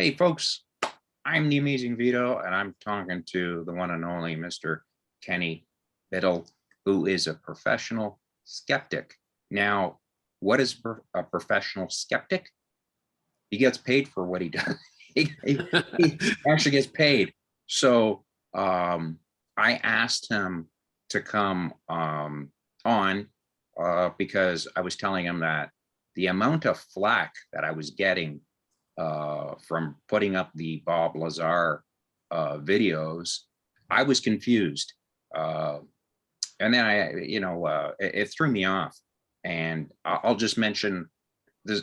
Hey folks, I'm the Amazing Vito, and I'm talking to the one and only Mr. Kenny Biddle, who is a professional skeptic. Now, what is a professional skeptic? He gets paid for what he does. He actually gets paid. So I asked him to come on because I was telling him that the amount of flack that I was getting from putting up the Bob Lazar videos, I was confused. And then it threw me off. And I'll just mention this,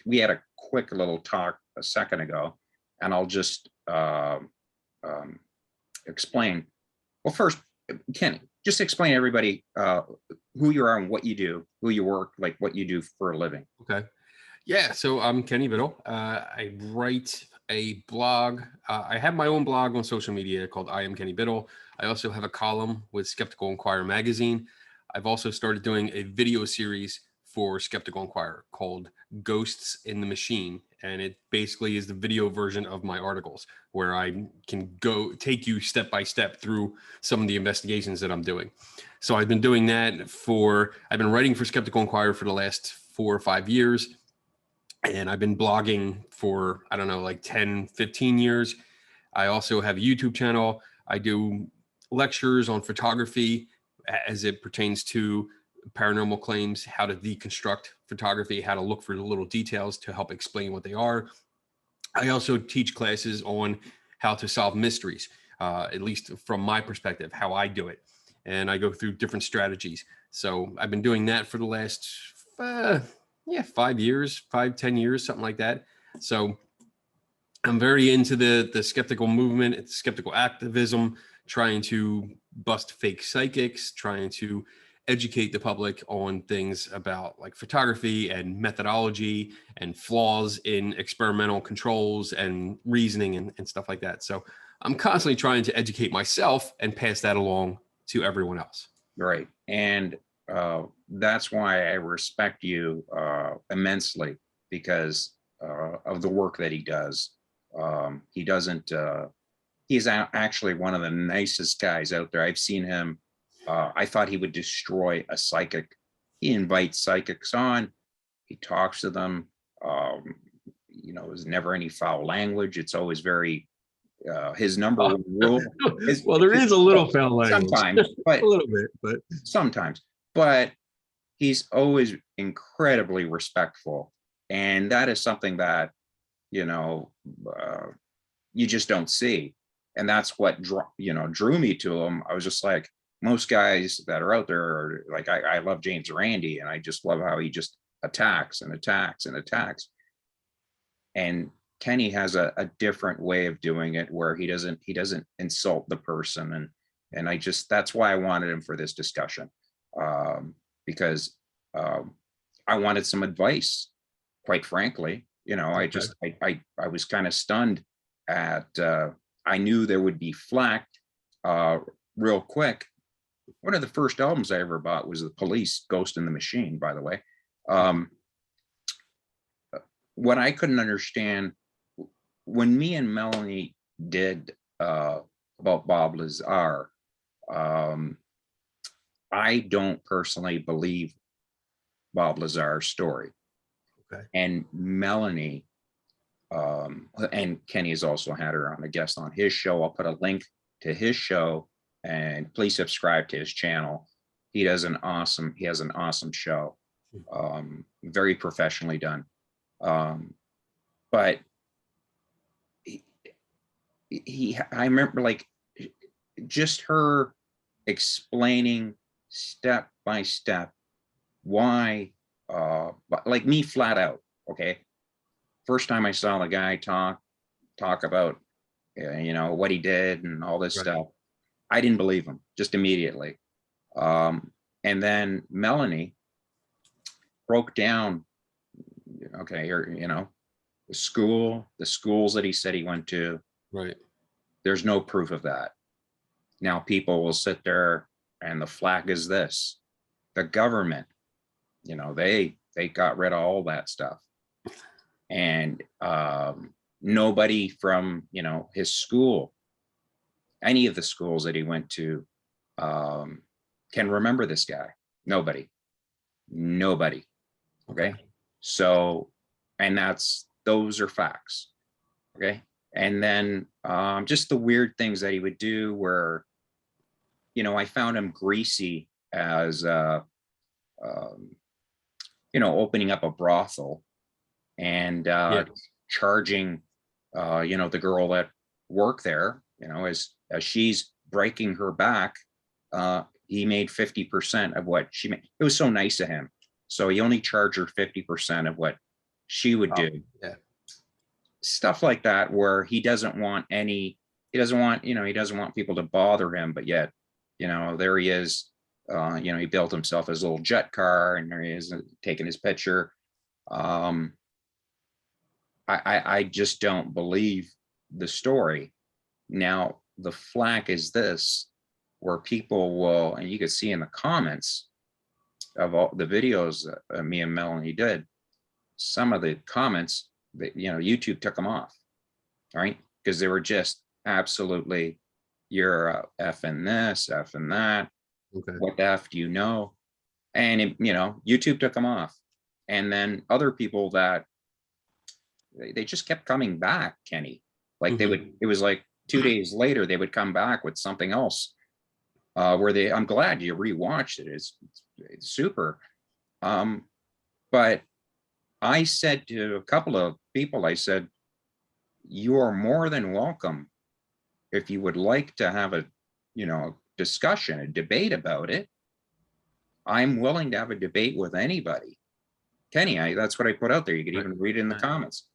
we had a quick little talk a second ago, and I'll just explain. Well, first, Kenny, just explain to everybody who you are and what you do, who you work, like what you do for a living. Okay. Yeah, so I'm Kenny Biddle. I write a blog. I have my own blog on social media called I Am Kenny Biddle. I also have a column with Skeptical Inquirer magazine. I've also started doing a video series for Skeptical Inquirer called Ghosts in the Machine. And it basically is the video version of my articles where I can go take you step by step through some of the investigations that I'm doing. So I've been doing that I've been writing for Skeptical Inquirer for the last 4 or 5 years. And I've been blogging for, I don't know, like 10, 15 years. I also have a YouTube channel. I do lectures on photography as it pertains to paranormal claims, how to deconstruct photography, how to look for the little details to help explain what they are. I also teach classes on how to solve mysteries, at least from my perspective, how I do it. And I go through different strategies. So I've been doing that for the last 5 years, 10 years, something like that. So I'm very into the skeptical movement, skeptical activism, trying to bust fake psychics, trying to educate the public on things about like photography and methodology and flaws in experimental controls and reasoning and stuff like that. So I'm constantly trying to educate myself and pass that along to everyone else. Right. And that's why I respect you immensely, because of the work that he does. He doesn't, he's actually one of the nicest guys out there. I've seen him. I thought he would destroy a psychic. He invites psychics on, he talks to them. There's never any foul language. It's always very, his number one rule is, well, there is a little foul language. Sometimes, but a little bit, but sometimes, but he's always incredibly respectful. And that is something that, you just don't see. And that's what drew me to him. I was just like, most guys that are out there are like, I love James Randi, and I just love how he just attacks and attacks and attacks. And Kenny has a different way of doing it, where he doesn't insult the person. And that's why I wanted him for this discussion, because I wanted some advice, quite frankly. I was kind of stunned at, I knew there would be flack real quick. One of the first albums I ever bought was The Police, Ghost in the Machine, by the way. What I couldn't understand, when me and Melanie did about Bob Lazar, I don't personally believe Bob Lazar's story. Okay. And Melanie, and Kenny has also had her on a guest on his show. I'll put a link to his show, and please subscribe to his channel. He has an awesome show, very professionally done. But I remember, like, just her explaining step by step why, like me flat out. Okay. First time I saw the guy talk about, what he did and all this stuff, I didn't believe him just immediately. And then Melanie broke down, okay, the schools that he said he went to. Right. There's no proof of that. Now people will sit there, and the flag is this. The government, they got rid of all that stuff. And nobody from, his school, any of the schools that he went to, can remember this guy. Nobody. Okay. So, and those are facts. Okay. And then just the weird things that he would do where, I found him greasy as, opening up a brothel and Yeah. charging, the girl that worked there, as she's breaking her back, he made 50% of what she made. It was so nice of him. So he only charged her 50% of what she would do. Yeah. Stuff like that, where he doesn't want people to bother him, but yet, there he is. He built himself his little jet car, and there he is taking his picture. I just don't believe the story. Now, the flack is this, where people will, and you could see in the comments of all the videos that me and Melanie did, some of the comments that, YouTube took them off, right? Because they were just absolutely, you're effing this, effing that. Okay. What the F do you know? And, YouTube took them off. And then other people that they just kept coming back, Kenny. Like it was like 2 days later, they would come back with something else. I'm glad you rewatched it. It's super. But I said to a couple of people, I said, you are more than welcome if you would like to have a, discussion, a debate about it. I'm willing to have a debate with anybody. Kenny, that's what I put out there. You could even read it in the comments.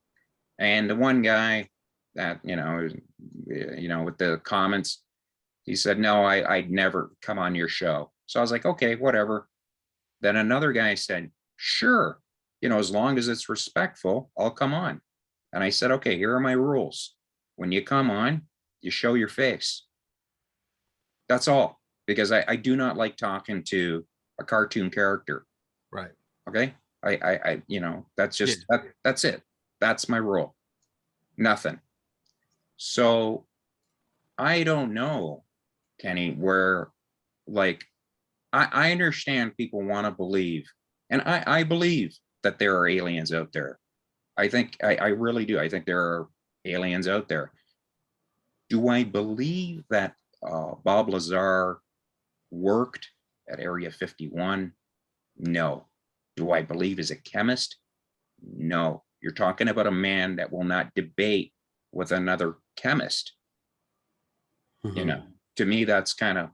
And the one guy that, with the comments, he said, no, I'd never come on your show. So I was like, okay, whatever. Then another guy said, sure, as long as it's respectful, I'll come on. And I said, okay, here are my rules. When you come on, you show your face. That's all, because I do not like talking to a cartoon character. Right. Okay. That's just, that's it. That's my rule. Nothing. So I don't know, Kenny, where, like, I understand people want to believe, and I believe that there are aliens out there. I think I really do. I think there are aliens out there. Do I believe that Bob Lazar worked at Area 51? No. Do I believe he's a chemist? No. You're talking about a man that will not debate with another chemist. To me, that's kind of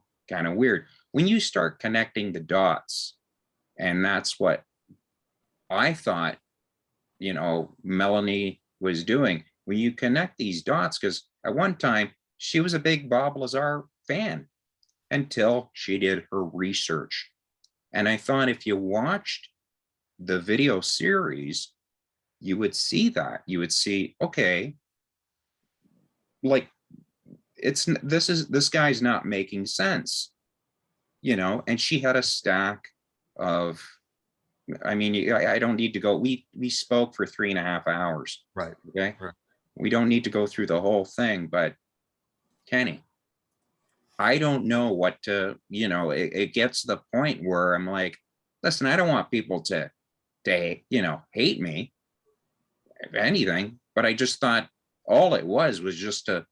weird. When you start connecting the dots, and that's what I thought, Melanie was doing, when you connect these dots, because at one time she was a big Bob Lazar fan until she did her research. And I thought if you watched the video series, you would see that. You would see, okay, like, this guy's not making sense, and she had a stack of, I don't need to go, we spoke for 3.5 hours. Right. Okay. Right. We don't need to go through the whole thing, but Kenny, I don't know what to, it gets to the point where I'm like, listen, I don't want people to hate me, if anything, but I just thought all it was just to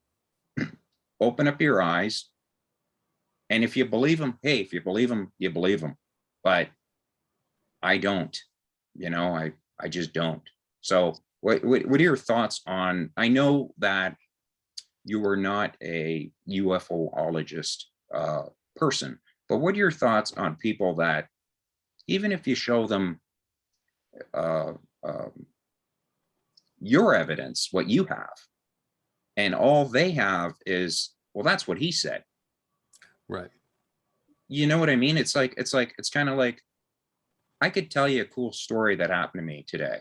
open up your eyes. And if you believe them, hey, if you believe them, you believe them. But I don't, I just don't. So what are your thoughts on, I know that you were not a UFOologist person, but what are your thoughts on people that, even if you show them your evidence, what you have, and all they have is, well, that's what he said. Right. You know what I mean? It's kind of like, I could tell you a cool story that happened to me today,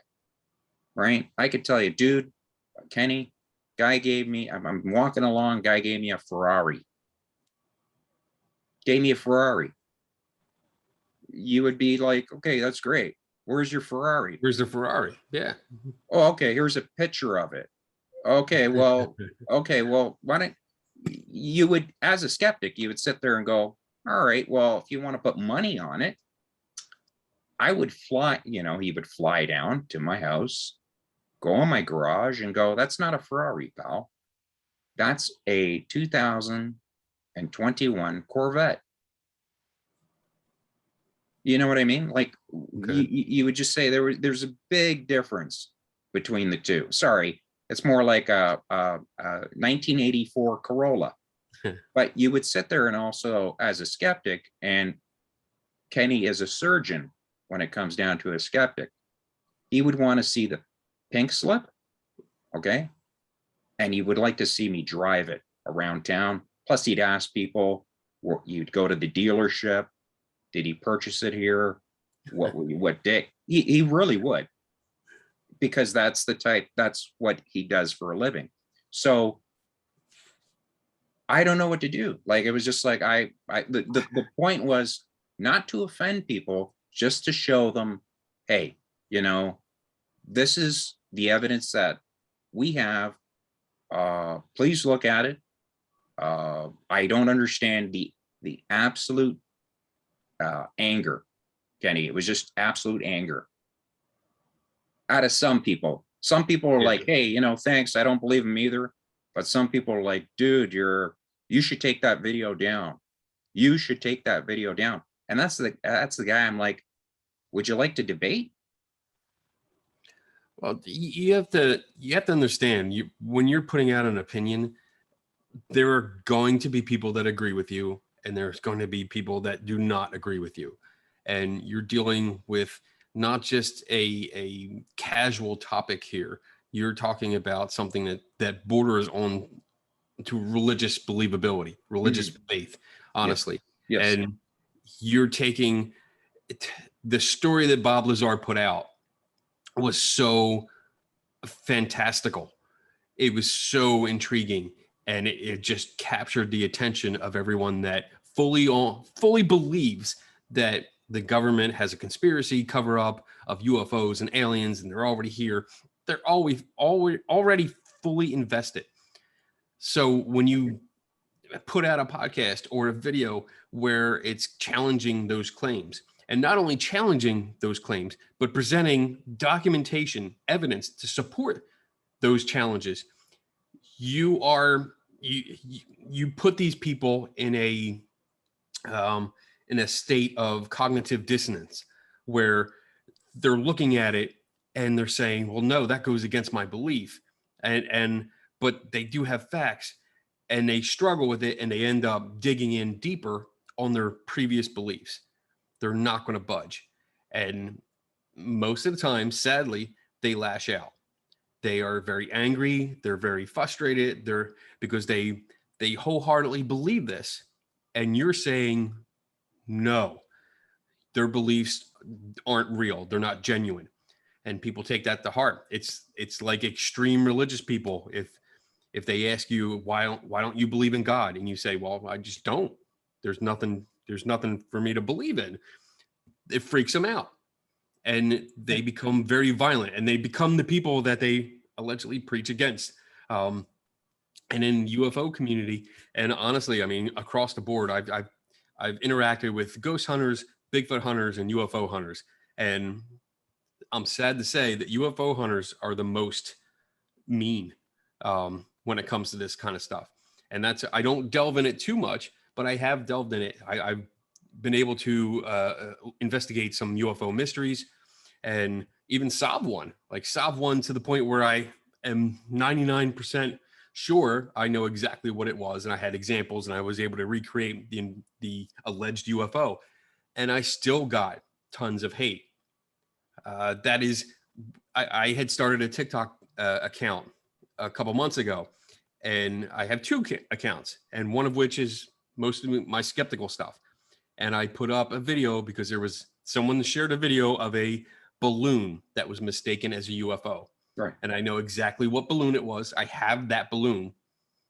right? I could tell you, dude, Kenny, guy gave me, I'm walking along, guy gave me a Ferrari. You would be like, okay, that's great. Where's your Ferrari? Here's the Ferrari. Yeah. Oh, okay, here's a picture of it. Okay, well, why don't you would, as a skeptic, you would sit there and go, all right, well, if you want to put money on it, I would fly, he would fly down to my house, go in my garage and go, that's not a Ferrari, pal. That's a 2021 Corvette. You know what I mean? Like Okay. you would just say there's a big difference between the two. Sorry, it's more like a 1984 Corolla. But you would sit there and also, as a skeptic, and Kenny is a surgeon when it comes down to a skeptic, he would want to see the pink slip, okay? And he would like to see me drive it around town. Plus, he'd ask people, you'd go to the dealership, did he purchase it here? What day? He really would, because that's what he does for a living. So I don't know what to do. Like, it was just like, the point was not to offend people, just to show them, hey, this is the evidence that we have. Please look at it. I don't understand the absolute anger, Kenny. It was just absolute anger out of some people. Some people are like, hey, thanks, I don't believe him either. But some people are like, dude, you should take that video down. You should take that video down. And that's the guy I'm like, would you like to debate? Well, you have to understand, when you're putting out an opinion, there are going to be people that agree with you, and there's going to be people that do not agree with you. And you're dealing with not just a casual topic here. You're talking about something that borders on to religious believability, religious faith, honestly. Yes. And you're taking the story that Bob Lazar put out was so fantastical. It was so intriguing, and it just captured the attention of everyone that fully believes that the government has a conspiracy cover up of UFOs and aliens, and they're already here. They're already fully invested. So when you put out a podcast or a video where it's challenging those claims, and not only challenging those claims, but presenting documentation, evidence to support those challenges, you put these people in a state of cognitive dissonance, where they're looking at it and they're saying, well, no, that goes against my belief. But they do have facts, and they struggle with it, and they end up digging in deeper on their previous beliefs. They're not going to budge. And most of the time, sadly, they lash out. They are very angry. They're very frustrated. Because they wholeheartedly believe this. And you're saying, no, their beliefs aren't real. They're not genuine. And people take that to heart. It's like extreme religious people. If they ask you, why don't you believe in God? And you say, well, I just don't. There's nothing for me to believe in. It freaks them out. And they become very violent, and they become the people that they allegedly preach against. And in UFO community, and honestly, I mean, across the board, I've interacted with ghost hunters, Bigfoot hunters, and UFO hunters. And I'm sad to say that UFO hunters are the most mean when it comes to this kind of stuff. And I don't delve in it too much, but I have delved in it. I've been able to investigate some UFO mysteries, and even solve one to the point where I am 99% sure I know exactly what it was. And I had examples, and I was able to recreate the alleged UFO, and I still got tons of hate. I had started a TikTok account a couple months ago, and I have two accounts, and one of which is mostly my skeptical stuff. And I put up a video because there was someone shared a video of a balloon that was mistaken as a UFO. Right. And I know exactly what balloon it was. I have that balloon,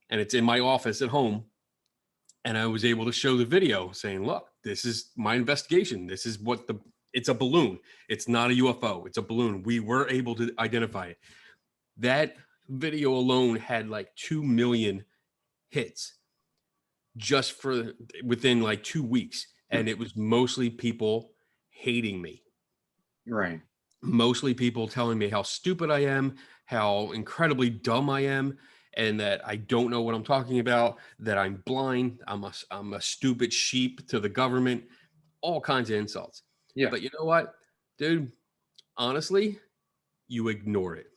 and it's in my office at home. And I was able to show the video saying, look, this is my investigation. This is it's a balloon. It's not a UFO. It's a balloon. We were able to identify it. That video alone had like 2 million hits just for within like 2 weeks. And it was mostly people hating me, Right. mostly people telling me how stupid I am, how incredibly dumb I am, and that I don't know what I'm talking about, that I'm blind, I'm a stupid sheep to the government, all kinds of insults. Yeah. But you know what, dude? Honestly, you ignore it.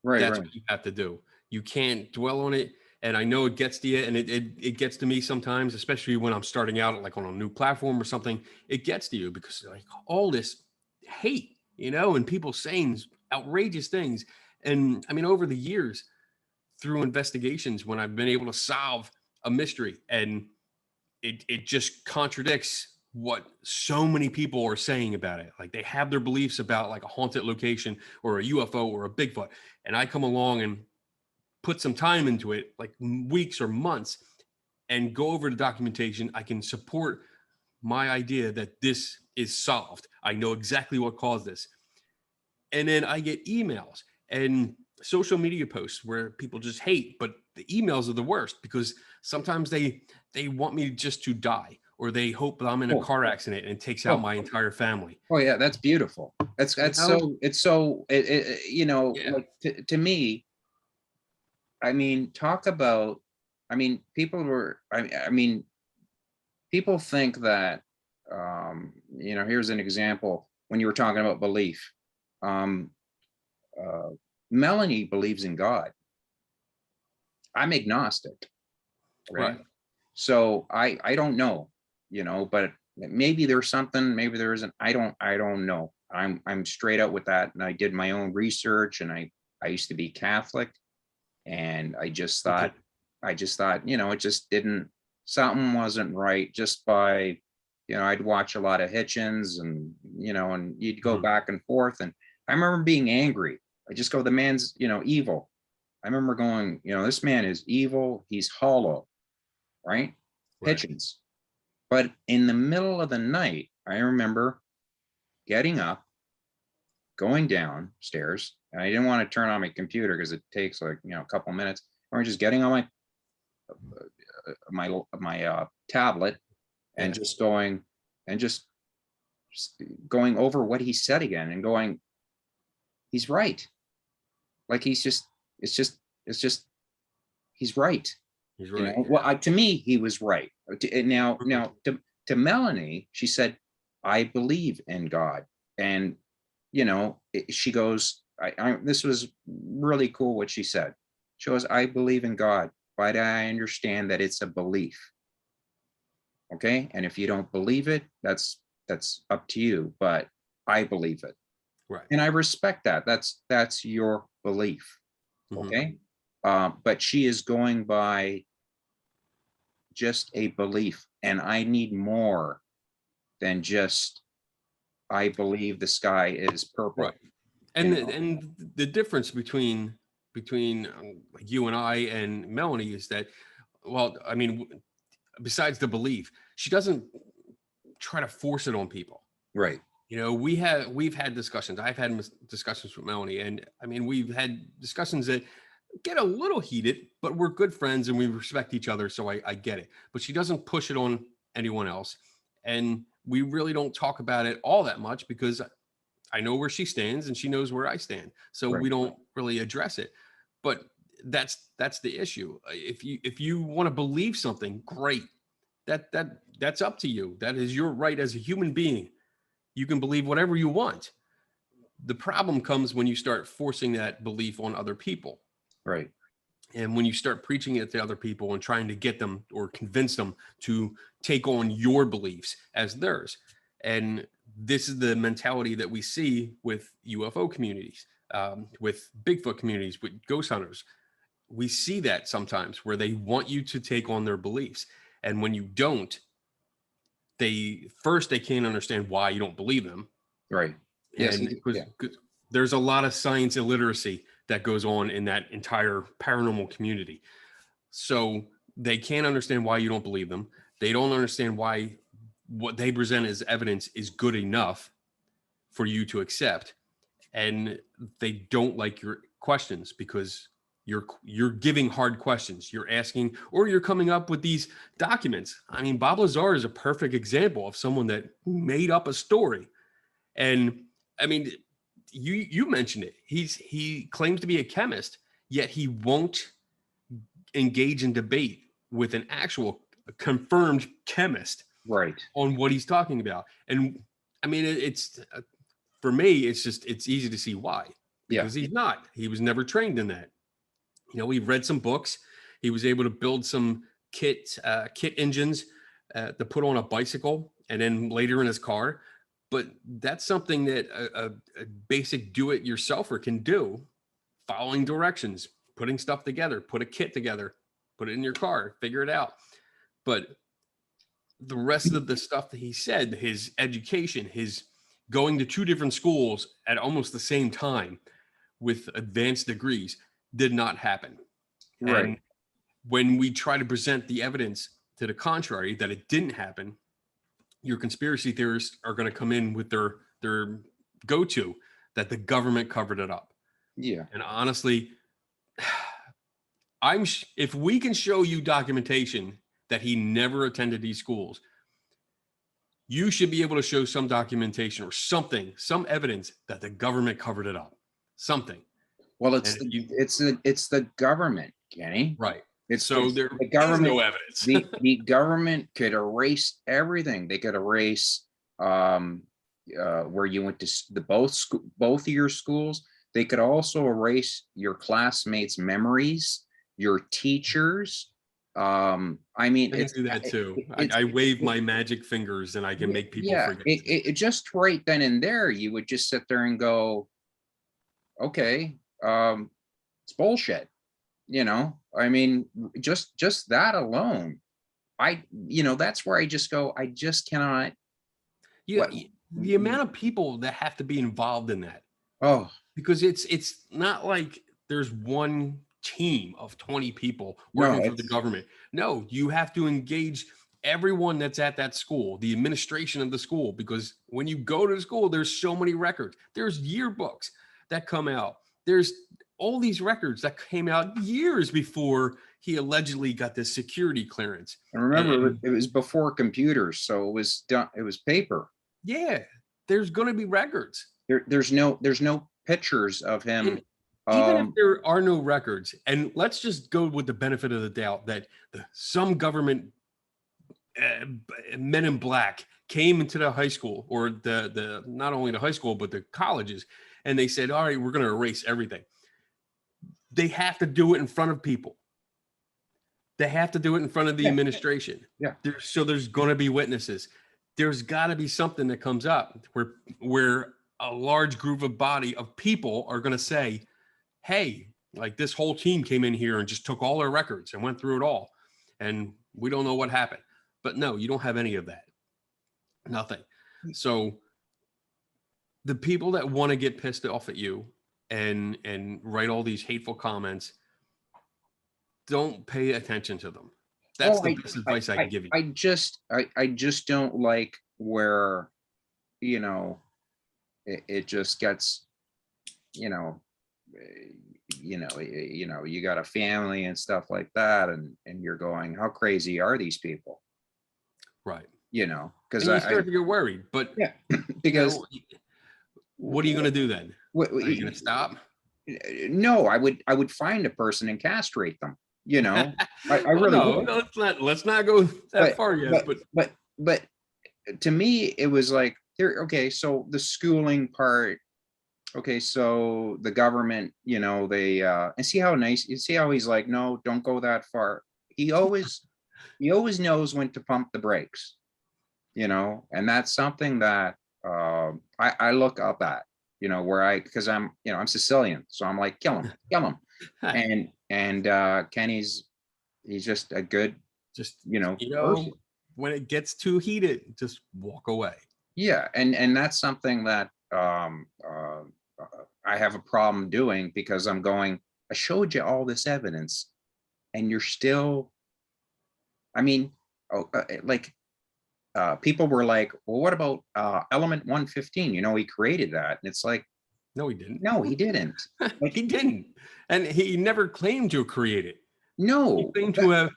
Right. That's Right. what you have to do. You can't dwell on it. And I know it gets to you, and it gets to me sometimes, especially when I'm starting out like on a new platform or something. It gets to you because like all this hate, and people saying outrageous things. And I mean, over the years, through investigations, when I've been able to solve a mystery and it just contradicts what so many people are saying about it. Like they have their beliefs about like a haunted location or a UFO or a Bigfoot. And I come along and put some time into it, like weeks or months, and go over the documentation. I can support my idea that this is solved. I know exactly what caused this. And then I get emails and social media posts where people just hate, but the emails are the worst because sometimes they want me just to die, or they hope that I'm in a Oh, car accident and it takes out oh, my entire family. oh, yeah. That's beautiful. You That's know? so, it's so, Yeah. like to me, I mean, talk about, I mean, people were, I mean, people think that, here's an example when you were talking about belief. Um, uh, Melanie believes in God. I'm agnostic. Okay. Right. So I don't know, but maybe there's something, maybe there isn't. I don't know. I'm straight out with that. And I did my own research, and I used to be Catholic, and Okay. I just thought, it just didn't, something wasn't right just by, I'd watch a lot of Hitchens, and you'd go Mhm. back and forth. And I remember being angry. I just go, the man's, evil. I remember going, this man is evil. He's hollow, right? Right. Hitchens. But in the middle of the night, I remember getting up, going downstairs, and I didn't want to turn on my computer because it takes like, a couple minutes. Or just getting on my tablet and Yeah. just going and just going over what he said again and going, he's right. Like it's just, it's just, he's right. He's right. Well, to me, he was right. Now, Mhm. to Melanie, she said, "I believe in God," and she goes, This was really cool what she said. She goes, "I believe in God, but I understand that it's a belief. Okay, and if you don't believe it, that's up to you. But I believe it, Right. and I respect that. That's your belief. Mhm. Okay, but she is going by just a belief, and I need more than just I believe the sky is Right. purple. And You the, know, and the difference between like you and I and Melanie is that, well, I mean, besides the belief, she doesn't try to force it on people. right, We've had discussions. I've had discussions with Melanie, and I mean, we've had discussions that get a little heated, but we're good friends and we respect each other. So I get it. But she doesn't push it on anyone else, and we really don't talk about it all that much because I know where she stands and she knows where I stand. So right, we don't really address it. But that's the issue. If you want to believe something, great. That's up to you. That is your right as a human being. You can believe whatever you want. The problem comes when you start forcing that belief on other people. right, And when you start preaching it to other people and trying to get them or convince them to take on your beliefs as theirs. And this is the mentality that we see with UFO communities, with Bigfoot communities, with ghost hunters. We see that sometimes where they want you to take on their beliefs. And when you don't, they can't understand why you don't believe them. right. Yes, And yeah, because there's a lot of science illiteracy that goes on in that entire paranormal community. So they can't understand why you don't believe them. They don't understand why what they present as evidence is good enough for you to accept. And they don't like your questions because you're giving hard questions, you're asking, or you're coming up with these documents. I mean, Bob Lazar is a perfect example of someone that made up a story. And I mean, you mentioned it. He claims to be a chemist, yet he won't engage in debate with an actual confirmed chemist Right. on what he's talking about. And I mean, it's for me, it's easy to see why, Yeah. because he was never trained in that. You know, he read some books. He was able to build some kit engines to put on a bicycle and then later in his car. But that's something that a basic do-it-yourselfer can do, following directions, putting stuff together, put a kit together, put it in your car, figure it out. But the rest of the stuff that he said, his education, his going to 2 different schools at almost the same time with advanced degrees did not happen. Right. And when we try to present the evidence to the contrary, that it didn't happen, your conspiracy theorists are going to come in with their go-to that the government covered it up. Yeah. And honestly, if we can show you documentation that he never attended these schools, you should be able to show some documentation or something, some evidence that the government covered it up. Something. Well, it's the government, Kenny. Right. It's so the, there the is government. no evidence. the government could erase everything. They could erase where you went to both of your schools. They could also erase your classmates' memories, your teachers. I mean, I can do that too. I wave my magic fingers and I can make people forget. It just right then and there, you would just sit there and go, okay, it's bullshit. You know, I mean, just that alone, that's where I just go, I just cannot. Yeah, the amount of people that have to be involved in that. Oh, because it's not like there's one team of 20 people working for the government. No, you have to engage everyone that's at that school, the administration of the school, because when you go to the school, there's so many records. There's yearbooks that come out. There's all these records that came out years before he allegedly got this security clearance. And remember, it was before computers, so it was done. It was paper. Yeah, there's going to be records. There's no pictures of him. Even if there are no records, and let's just go with the benefit of the doubt that some government men in black came into the high school, or the not only the high school but the colleges, and they said, all right, we're going to erase everything. They have to do it in front of people. They have to do it in front of the administration. Yeah. So there's going to be witnesses. There's got to be something that comes up where a large group of body of people are going to say, hey, like this whole team came in here and just took all our records and went through it all. And we don't know what happened. But no, you don't have any of that. Nothing. So the people that want to get pissed off at you and write all these hateful comments, don't pay attention to them. That's the best advice I can give you. I just don't like where, it just gets, you got a family and stuff like that, and you're going, how crazy are these people? Right. Because you start to get worried, but yeah, because what are you going to do then? Are you going to stop? No, I would find a person and castrate them. I really would. No, let's not go that far yet. But to me, it was like, okay, so the schooling part. Okay, so the government, they and see how nice. You see how he's like, no, don't go that far. He always knows when to pump the brakes. And that's something that I look up at. Because I'm Sicilian, so I'm like, kill him. And Kenny's, he's just a good, person. When it gets too heated, just walk away. Yeah, and that's something that I have a problem doing, because I'm going, I showed you all this evidence and you're still, people were like, well, what about element 115? He created that. And it's like, No, he didn't. No, he didn't. Like, He didn't. And he never claimed to have created it. He no, claimed to have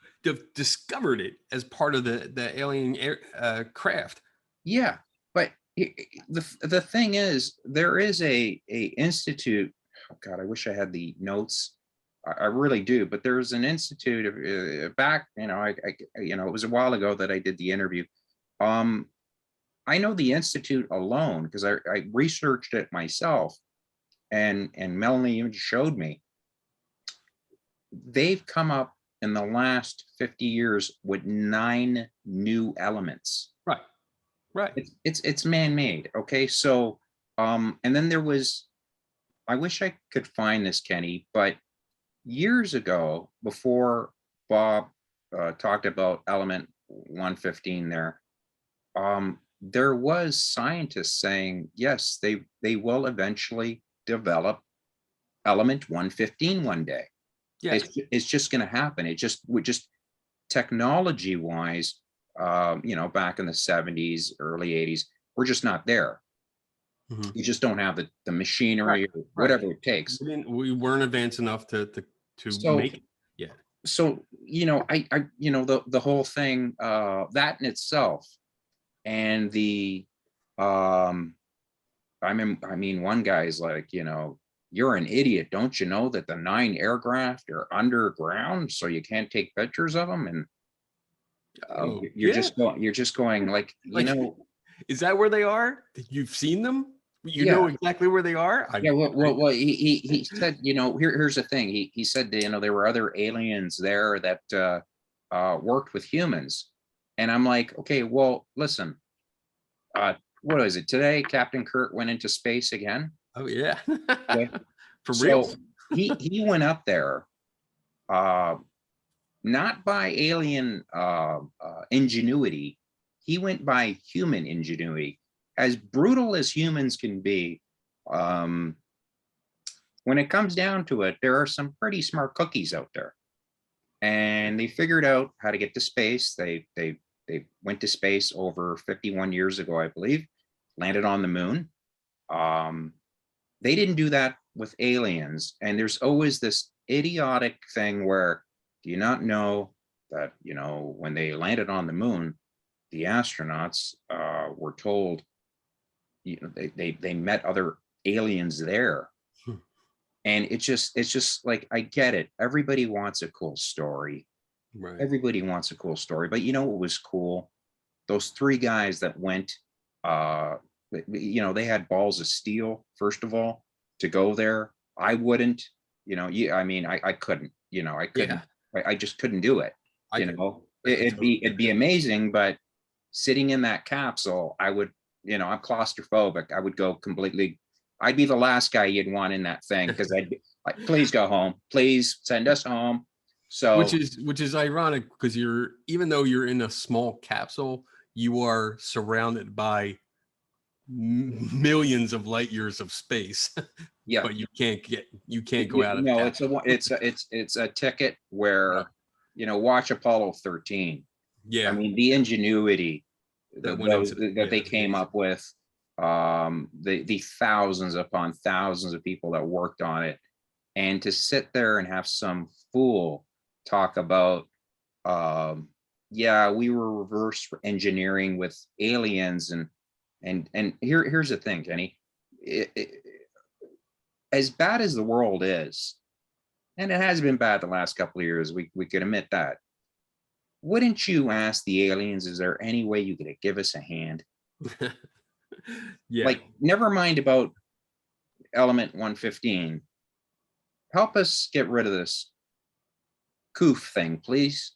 discovered it as part of the alien craft. yeah, but the thing is, there is a institute. Oh God, I wish I had the notes. I really do, but there's an institute of back. It was a while ago that I did the interview. Um, I know the institute alone because I researched it myself, and Melanie even showed me. They've come up in the last 50 years with 9 new elements. Right. Right. It's man-made. Okay. So and then there was, I wish I could find this, Kenny, but years ago, before Bob talked about element 115 there was scientists saying yes, they will eventually develop element 115 one day. Yeah. It's just going to happen. It just technology wise, back in the 70s, early 80s, we're just not there. Mhm. You just don't have the Right. machinery or Right. whatever it takes. We weren't advanced enough to So, make it. Yeah. the whole thing, that in itself, and the, um, I mean, one guy's like, you're an idiot. Don't you know that the 9 aircraft are underground, so you can't take pictures of them? And Oh, yeah. you're just going like, Like, is that where they are? You've seen them? You know yeah, exactly where they are? yeah. Well, he said, here's the thing. He said, there were other aliens there that worked with humans, and I'm like, okay, well, listen, what is it today? Captain Kirk went into space again. Oh, yeah. Okay, For real. so he went up there, uh, not by alien ingenuity. He went by human ingenuity. As brutal as humans can be, um, when it comes down to it, there are some pretty smart cookies out there, and they figured out how to get to space. They went to space over 51 years ago, I believe, landed on the moon. Um, they didn't do that with aliens, and there's always this idiotic thing where, do you not know that when they landed on the moon, the astronauts were told, they met other aliens there. Hmm. And it's just like, I get it. Everybody wants a cool story. Right. Everybody wants a cool story. But you know what was cool? Those 3 guys that went, uh, they had balls of steel, first of all, to go there. I wouldn't, I mean, I couldn't, I couldn't, Yeah. I just couldn't do it. I You could. know, I could totally it'd get be that. amazing, but sitting in that capsule, I would, I'm claustrophobic. I would go completely, I'd be the last guy you'd want in that thing, because I'd be like, please go home. Please send us home. Which So is ironic because even though you're in a small capsule, you are surrounded by millions of light years of space, yeah, but you can't go out of the no, it's a capsule. one- it's a ticket Yeah. where, watch Apollo 13. I Yeah, mean, the ingenuity that that went those into that they the came base. up with, the thousands upon thousands of people that worked on it, and to sit there and have some fool talk about, um, yeah, we were reverse engineering with aliens, and here's the thing, Kenny. As bad as the world is, and it has been bad the last couple of years, we could admit that. Wouldn't you ask the aliens, is there any way you could give us a hand? Yeah, Like, never mind about element 115. Help us get rid of this coof thing, please.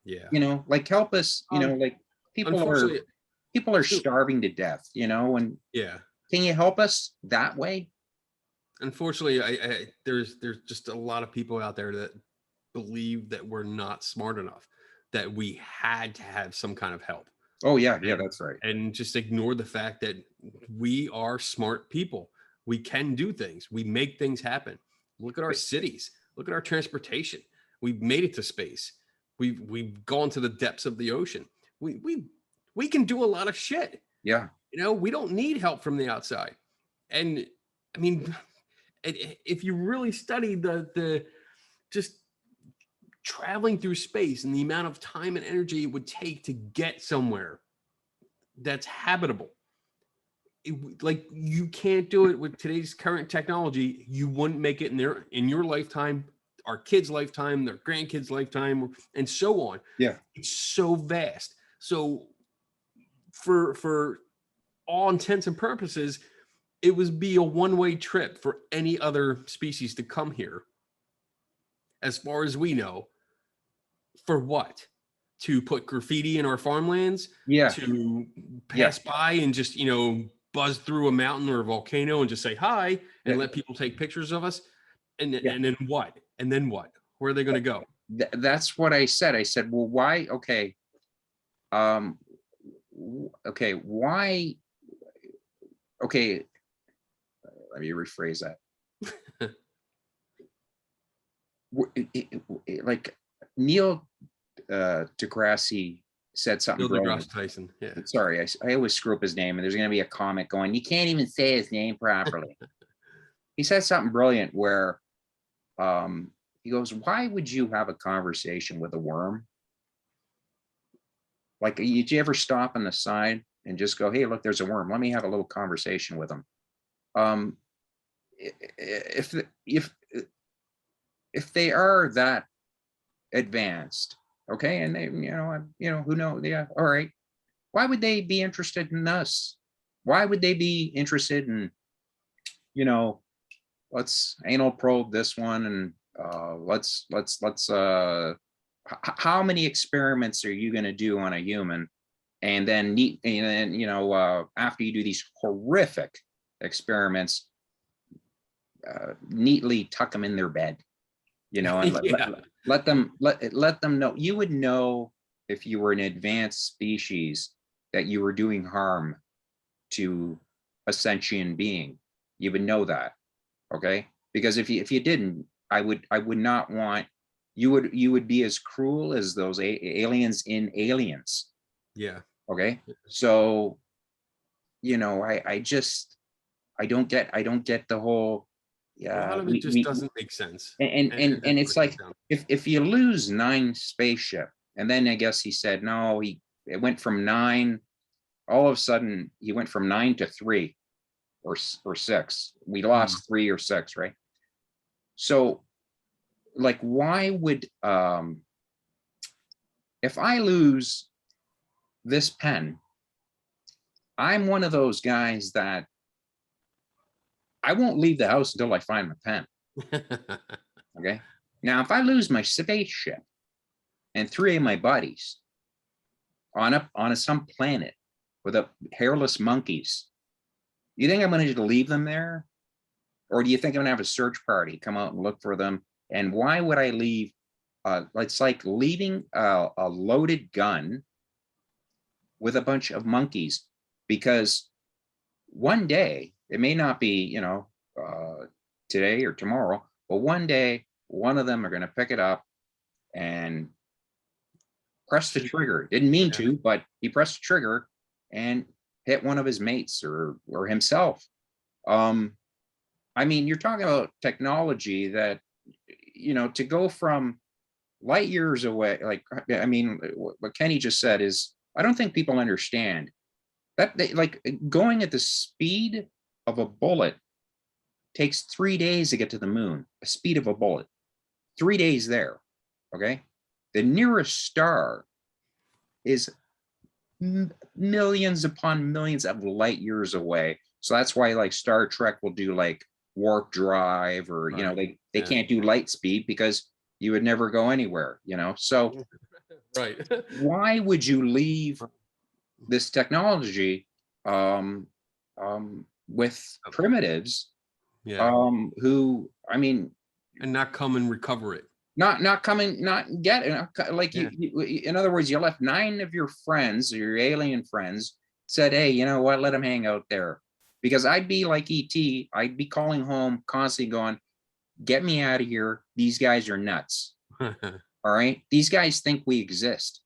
yeah. Like, help us, Um, like, people are unfortunately, people are so starving to death, and yeah. can you help us that way? Unfortunately, there's just a lot of people out there that believe that we're not smart enough, that we had to have some kind of help, Oh yeah, yeah, and that's right. just ignore the fact that we are smart people. We can do things. We make things happen. Look at our cities. Look at our transportation. We've made it to space. We've gone to the depths of the ocean. We can do a lot of shit. Yeah, We don't need help from the outside. And I mean, if you really study the just traveling through space and the amount of time and energy it would take to get somewhere that's habitable, like you can't do it with today's current technology. You wouldn't make it in your lifetime, our kids' lifetime, their grandkids' lifetime, and so on. Yeah. It's so vast. So for all intents and purposes, it would be a one-way trip for any other species to come here, as far as we know. For what? To put graffiti in our farmlands? Yeah. To Yeah. pass by and just, buzz through a mountain or a volcano and just say hi and Yeah. let people take pictures of us? And Yeah. then what? And then what? Where are they going to go? That's what I said. I said, well, why? Okay. Okay. Why? Okay. Let me rephrase that. Like Neil deGrasse said something Neil brilliant. deGrasse Tyson. Yeah. Sorry, I always screw up his name, and there's going to be a comment going, you can't even say his name properly. He said something brilliant where he goes, why would you have a conversation with a worm? Like, did you ever stop on the side and just go, hey, look, there's a worm. Let me have a little conversation with him. If they are that advanced, okay, and they, who knows? Yeah, all right. Why would they be interested in us? Why would they be interested in, let's anal probe this one, and how many experiments are you going to do on a human, and then after you do these horrific experiments, neatly tuck them in their bed, and let them know. You would know if you were an advanced species that you were doing harm to a sentient being. You would know that, okay? Because if you didn't, I would not want you would be as cruel as those aliens in Aliens. Yeah. Okay. So, I don't get the whole. A lot of it just doesn't make sense. And it's like if you lose 9 spaceship, and then I guess he said no, it went from 9. All of a sudden, he went from 9 to 3 or 6. We lost 3 or 6, right? So, like, why would if I lose this pen, I'm one of those guys that I won't leave the house until I find my pen. Okay. Now, if I lose my spaceship and 3 of my buddies on some planet with hairless monkeys, you think I'm going to just leave them there? Or do you think I'm going to have a search party come out and look for them? And why would I leave? It's like leaving a loaded gun with a bunch of monkeys, because one day, it may not be, today or tomorrow, but one day, one of them are going to pick it up and press the trigger. Didn't mean to, but he pressed the trigger and hit one of his mates or himself. I mean, you're talking about technology that, to go from light years away. Like, I mean, what Kenny just said is, I don't think people understand that like going at the speed of a bullet takes 3 days to get to the moon. The speed of a bullet, 3 days there. Okay. The nearest star is millions upon millions of light years away. So that's why, like, Star Trek will do like warp drive, or they can't do light speed because you would never go anywhere. So right. Why would you leave this technology with primitives who, I mean, and not come and recover it? Not coming, not get it. Like, in other words, you left 9 of your friends, or your alien friends, said, hey, you know what, let them hang out there. Because I'd be like ET, I'd be calling home constantly going, get me out of here. These guys are nuts. All right. These guys think we exist.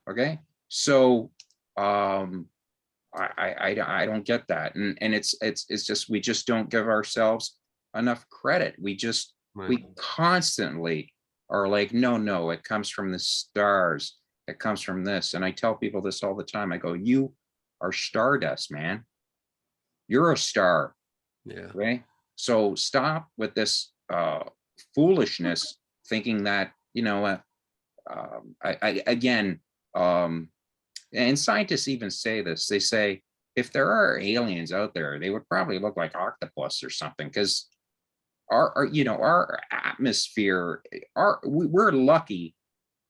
Okay. So I don't get that. And it's just, we just don't give ourselves enough credit. We Right. constantly are like, no, no, it comes from the stars. It comes from this. And I tell people this all the time. I go, you are stardust, man. You're a star. Yeah. Okay. So stop with this foolishness, thinking that, again, um, and scientists even say this. They say if there are aliens out there, they would probably look like octopus or something, because our atmosphere, we're lucky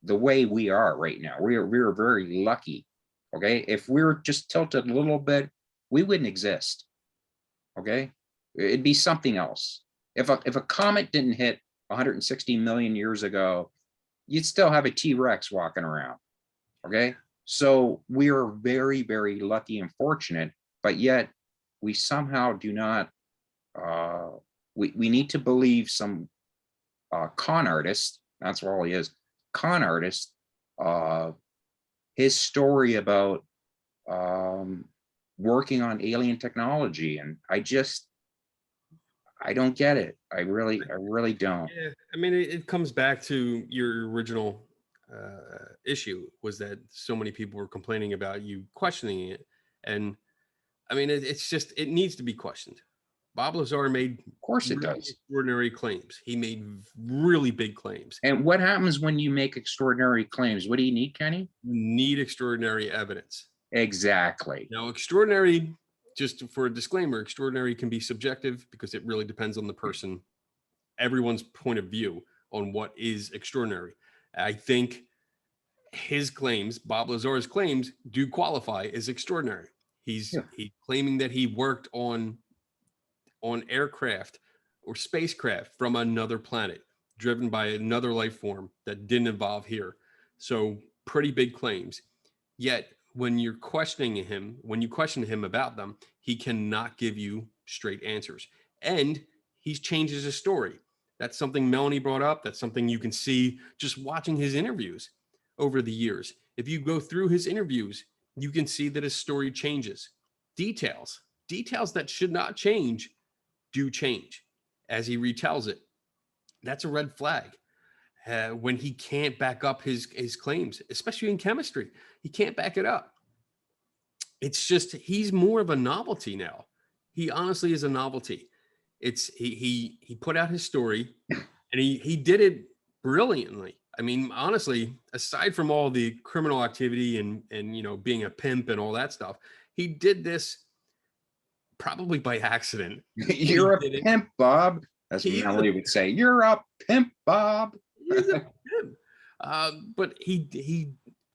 the way we are right now. We're very lucky. Okay, if we're just tilted a little bit, we wouldn't exist. Okay, it'd be something else. If a comet didn't hit 160 million years ago, you'd still have a T-Rex walking around. Okay, so we are very, very lucky and fortunate, but yet we somehow do not. We need to believe some con artist. That's all he is, con artist. Uh, his story about um, working on alien technology, and I don't get it. I really don't. Yeah, I mean, it comes back to your original issue, was that so many people were complaining about you questioning it, and I mean, it's just, it needs to be questioned. Bob Lazar made Of course it really does. extraordinary claims. He made really big claims. And what happens when you make extraordinary claims? What do you need, Kenny? You need extraordinary evidence. Exactly. Now, extraordinary, just for a disclaimer, extraordinary can be subjective because it really depends on the person, everyone's point of view on what is extraordinary. I think his claims, Bob Lazar's claims, do qualify as extraordinary. He's Yeah. claiming that he worked on aircraft or spacecraft from another planet, driven by another life form that didn't involve here. So pretty big claims. Yet when you're questioning him, when you question him about them, he cannot give you straight answers. And he changes his story. That's something Melanie brought up. That's something you can see just watching his interviews over the years. If you go through his interviews, you can see that his story changes. Details that should not change do change as he retells it. That's a red flag. When he can't back up his claims, especially in chemistry, he can't back it up. It's just, he's more of a novelty now. He honestly is a novelty. It's he put out his story, and he did it brilliantly. I mean, honestly, aside from all the criminal activity and being a pimp and all that stuff, he did this probably by accident. But he You're a did it. pimp, Bob. As He is a Melanie would say, you're a pimp, Bob. He's a pimp. But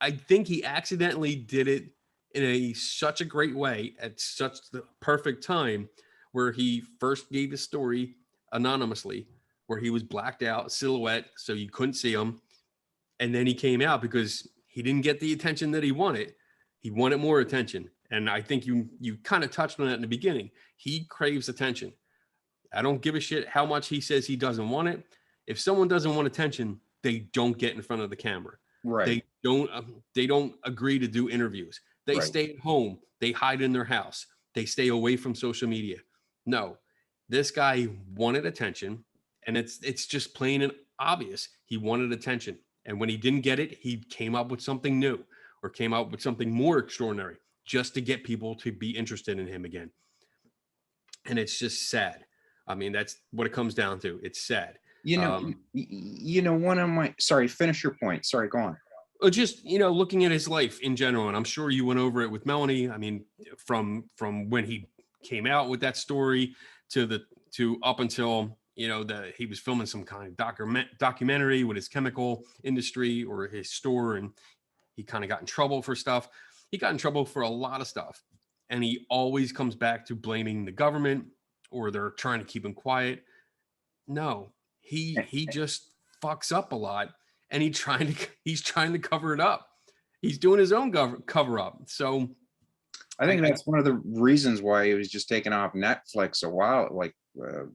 I think he accidentally did it in such a great way at such the perfect time, where he first gave his story anonymously, where he was blacked out, silhouette, so you couldn't see him. And then he came out because he didn't get the attention that he wanted. He wanted more attention. And I think you kind of touched on that in the beginning. He craves attention. I don't give a shit how much he says he doesn't want it. If someone doesn't want attention, they don't get in front of the camera. Right, They don't agree to do interviews. They right. stay at home. They hide in their house. They stay away from social media. No, this guy wanted attention, and it's just plain and obvious. He wanted attention, and when he didn't get it, he came up with something new, or came up with something more extraordinary, just to get people to be interested in him again. And it's just sad. I mean, that's what it comes down to. It's sad. One of my, sorry, finish your point. Sorry, go on. Just looking at his life in general, and I'm sure you went over it with Melanie. I mean, from when he came out with that story to up until he was filming some kind of documentary with his chemical industry or his store, and he kind of got in trouble for stuff. He got in trouble for a lot of stuff, and he always comes back to blaming the government, or they're trying to keep him quiet. No, he just fucks up a lot, and he's trying to cover it up. He's doing his own cover up. So I think that's one of the reasons why he was just taken off Netflix a while, like 4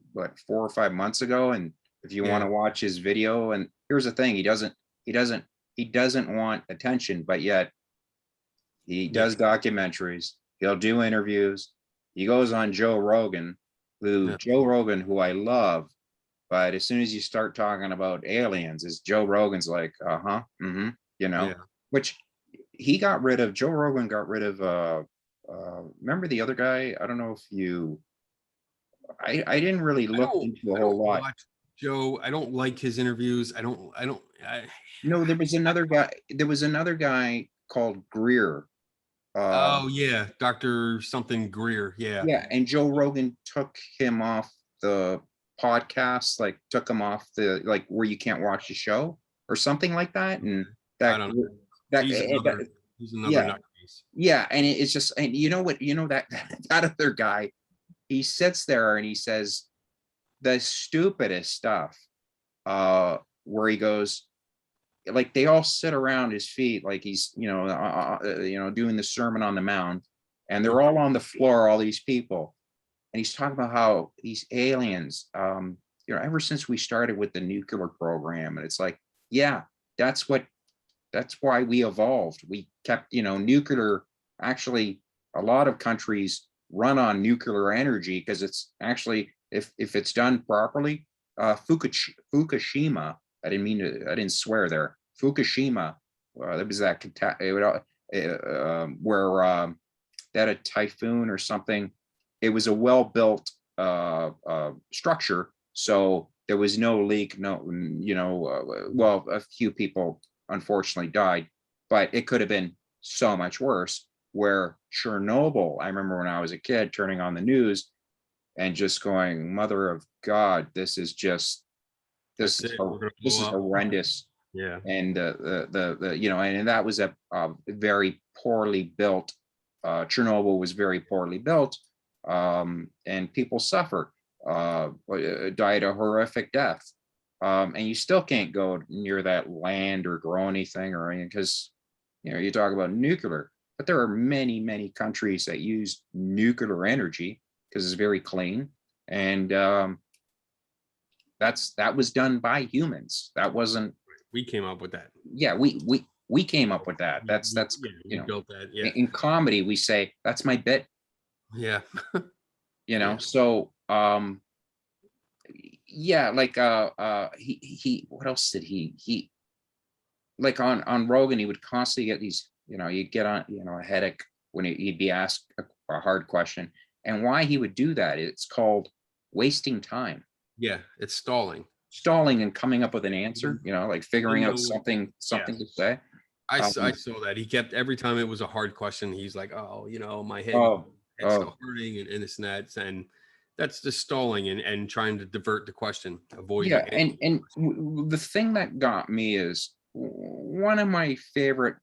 or 5 months ago. And if you want to watch his video, and here's the thing, he doesn't want attention, but yet he does documentaries. He'll do interviews. He goes on Joe Rogan, who Yeah. Joe Rogan, who I love, but as soon as you start talking about aliens, is Joe Rogan's like, uh-huh, mm-hmm, you know, Yeah. which Joe Rogan got rid of remember the other guy? I don't know if you I didn't really look into a I whole don't lot. watch Joe. I don't like his interviews. No, there was another guy called Greer. Uh Oh yeah, Dr. something Greer. Yeah. yeah, and Joe Rogan took him off the podcast, like took him off the like where you can't watch the show or something like that. And I that don't know. that, He's another that he's another yeah, nutcase. yeah, and it's just, and you know what, that that other guy, he sits there and he says the stupidest stuff, where he goes, like they all sit around his feet like he's doing the Sermon on the Mount, and they're all on the floor, all these people, and he's talking about how these aliens, ever since we started with the nuclear program, and it's like, yeah, that's what that's why we evolved. We kept, nuclear, actually, a lot of countries run on nuclear energy because it's actually, if it's done properly, Fukushima, I didn't swear there. Fukushima, there was that where they had a typhoon or something. It was a well-built structure, so there was no leak. No, well, a few people unfortunately died, but it could have been so much worse. Where Chernobyl, I remember when I was a kid turning on the news and just going, "Mother of God, this is just this That's is it. We're gonna this blow is up. horrendous." Yeah. And and that was a very poorly built. Chernobyl was very poorly built, and people suffered, died a horrific death. And you still can't go near that land or grow anything or anything because, you talk about nuclear, but there are many, many countries that use nuclear energy because it's very clean. And that was done by humans. That wasn't, We came up with that. yeah, we came up with that. That's Yeah, we built that. Yeah. in comedy, we say, that's my bit, Yeah. Yeah. so yeah, like he what else did he like on Rogan, he would constantly get these, you'd get on, a headache when he'd be asked a hard question. And why he would do that, it's called wasting time, Yeah. It's stalling. stalling and coming up with an answer, like figuring Didn't out know. Yeah. something to say. I um, saw that. He kept every time it was a hard question, he's like, "Oh, my oh head's oh still hurting and this and that." And that's just stalling and trying to divert the question, avoid yeah, answering the question. the thing that got me is one of my favorite,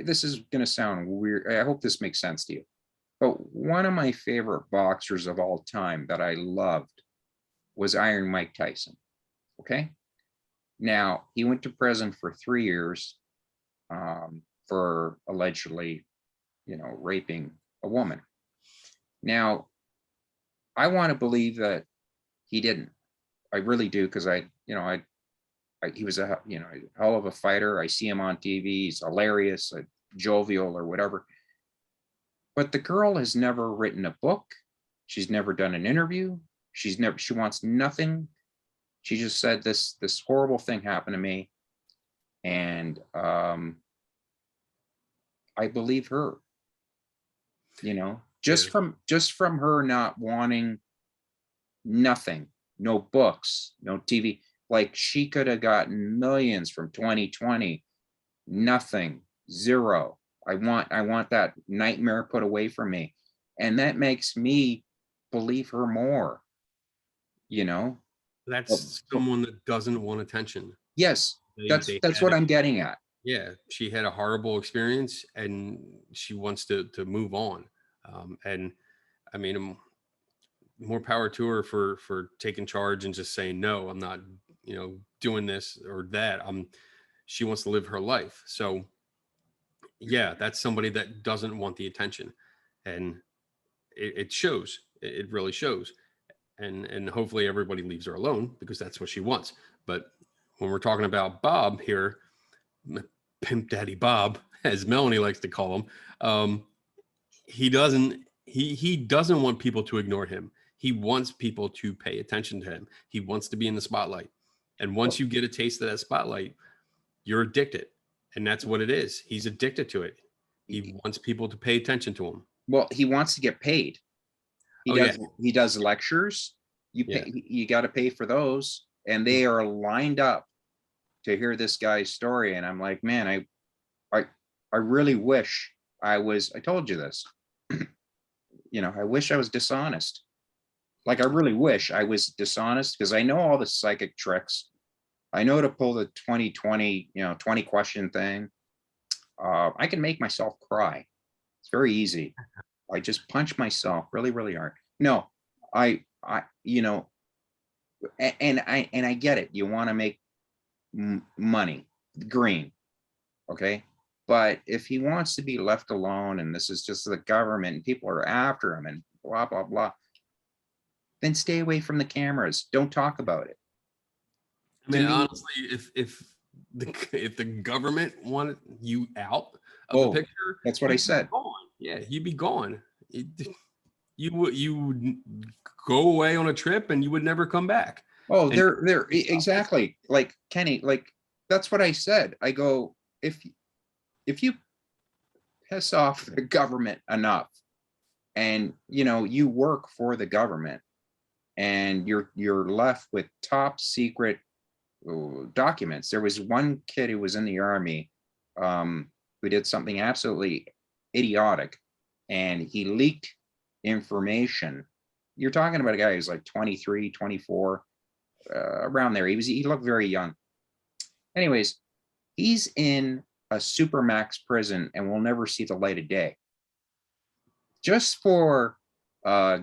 this is going to sound weird, I hope this makes sense to you, but one of my favorite boxers of all time that I loved was Iron Mike Tyson. Okay. Now, he went to prison for 3 years, for allegedly, raping a woman. Now, I want to believe that he didn't. I really do, because he was a, hell of a fighter. I see him on TV. He's hilarious, jovial, or whatever. But the girl has never written a book. She's never done an interview. She wants nothing. She just said this horrible thing happened to me. And I believe her, Yeah. just from her not wanting nothing, no books, no TV. Like, she could have gotten millions from 2020. Nothing, zero. I want that nightmare put away from me. And that makes me believe her more, you know. But, That's someone that doesn't want attention. yes, They that's had what it. I'm getting at. Yeah, she had a horrible experience and she wants to move on. And I mean, more power to her for taking charge and just saying no, I'm not, doing this or that. She wants to live her life. So yeah, that's somebody that doesn't want the attention, and it shows. It really shows. And hopefully everybody leaves her alone because that's what she wants. But when we're talking about Bob here, Pimp Daddy Bob, as Melanie likes to call him, he doesn't want people to ignore him. He wants people to pay attention to him. He wants to be in the spotlight. And once you get a taste of that spotlight, you're addicted. And that's what it is. He's addicted to it. He wants people to pay attention to him. Well, he wants to get paid. Oh, yeah. He does lectures. You pay, you got to pay for those, and they are lined up to hear this guy's story. And I'm like, man, I really wish I told you this. You know, I wish I was dishonest. Like, I really wish I was dishonest, because I know all the psychic tricks. I know to pull the 2020, 20 question thing. I can make myself cry. It's very easy. I just punch myself really, really hard. No, you know, and I get it. You want to make money, green, okay? But if he wants to be left alone, and this is just the government, and people are after him, and blah blah blah, then stay away from the cameras. Don't talk about it. I mean, honestly, if the government wanted you out of the picture, that's what I said. Yeah, you'd be gone. You would go away on a trip and you would never come back. Oh, they're exactly like Kenny. Like, that's what I said. I go, if you piss off the government enough, and you work for the government, and you're left with top secret documents. There was one kid who was in the army, who did something absolutely idiotic, and he leaked information. You're talking about a guy who's like 23, 24, around there. He looked very young. Anyways, he's in a supermax prison and will never see the light of day. Just for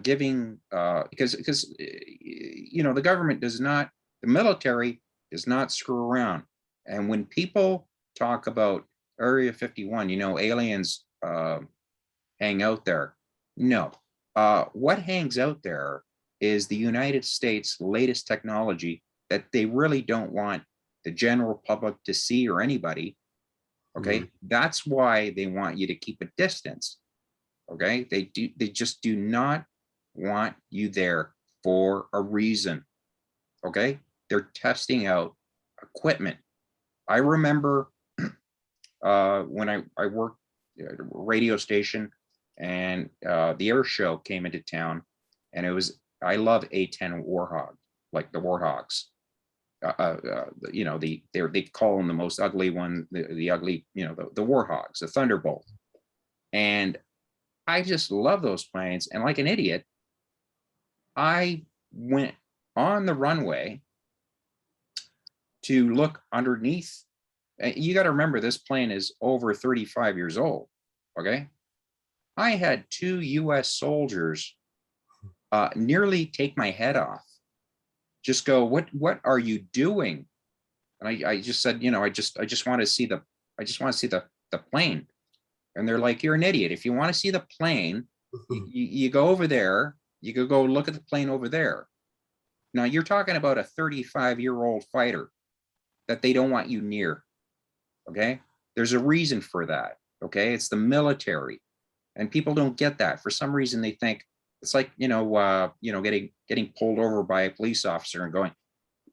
giving, because the government does not, the military does not screw around. And when people talk about Area 51, aliens hang out there. No. What hangs out there is the United States' latest technology that they really don't want the general public to see, or anybody. Okay. That's why they want you to keep a distance. Okay. They just do not want you there for a reason. Okay. They're testing out equipment. I remember when I worked at a radio station, and the air show came into town, and I love A-10 Warhog, like the Warhogs. They call them the most ugly one, the ugly, the Warhogs, the Thunderbolt. And I just love those planes. And like an idiot, I went on the runway to look underneath. You got to remember, this plane is over 35 years old. Okay. I had 2 US soldiers nearly take my head off. Just go, what are you doing? And I just said, I just want to see the plane. And they're like, you're an idiot. If you want to see the plane, you go over there. You could go look at the plane over there. Now you're talking about a 35-year-old fighter that they don't want you near. Okay. There's a reason for that. Okay. It's the military. And people don't get that. For some reason, they think it's like, getting pulled over by a police officer and going,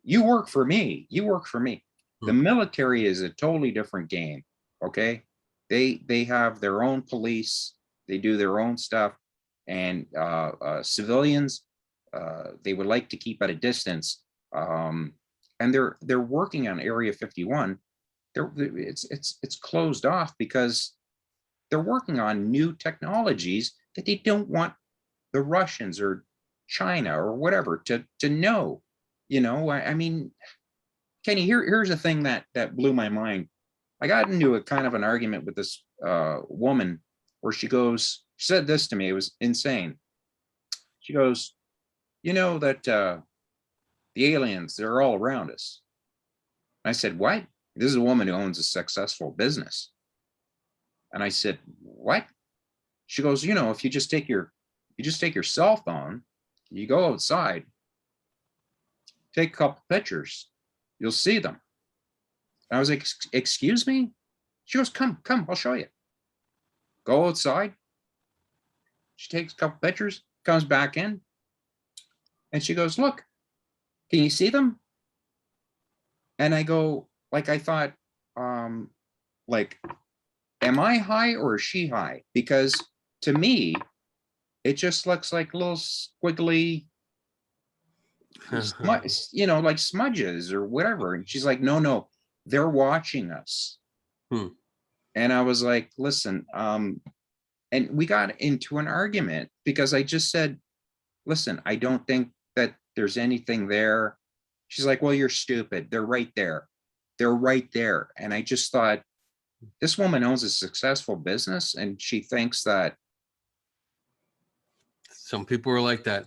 you work for me. You work for me. The military is a totally different game. Okay. They have their own police. They do their own stuff. And civilians, they would like to keep at a distance. And they're working on Area 51. It's closed off because they're working on new technologies that they don't want the Russians or China or whatever to know. I mean, Kenny, here's a thing that blew my mind. I got into a kind of an argument with this woman where she said this to me. It was insane. She goes, that the aliens, they're all around us. I said, what? This is a woman who owns a successful business. And I said, what? She goes, if you just take your cell phone, you go outside, take a couple pictures, you'll see them. And I was like, excuse me? She goes, come, I'll show you. Go outside. She takes a couple pictures, comes back in. And she goes, look, can you see them? And I go, like, I thought, like, am I high or is she high? Because to me, it just looks like little squiggly, you know, like smudges or whatever. And she's like, no, no, they're watching us. Hmm. And I was like, listen, and we got into an argument because I just said, listen, I don't think that there's anything there. She's like, well, you're stupid. They're right there. They're right there. And I just thought, this woman owns a successful business and she thinks that, Some people are like that.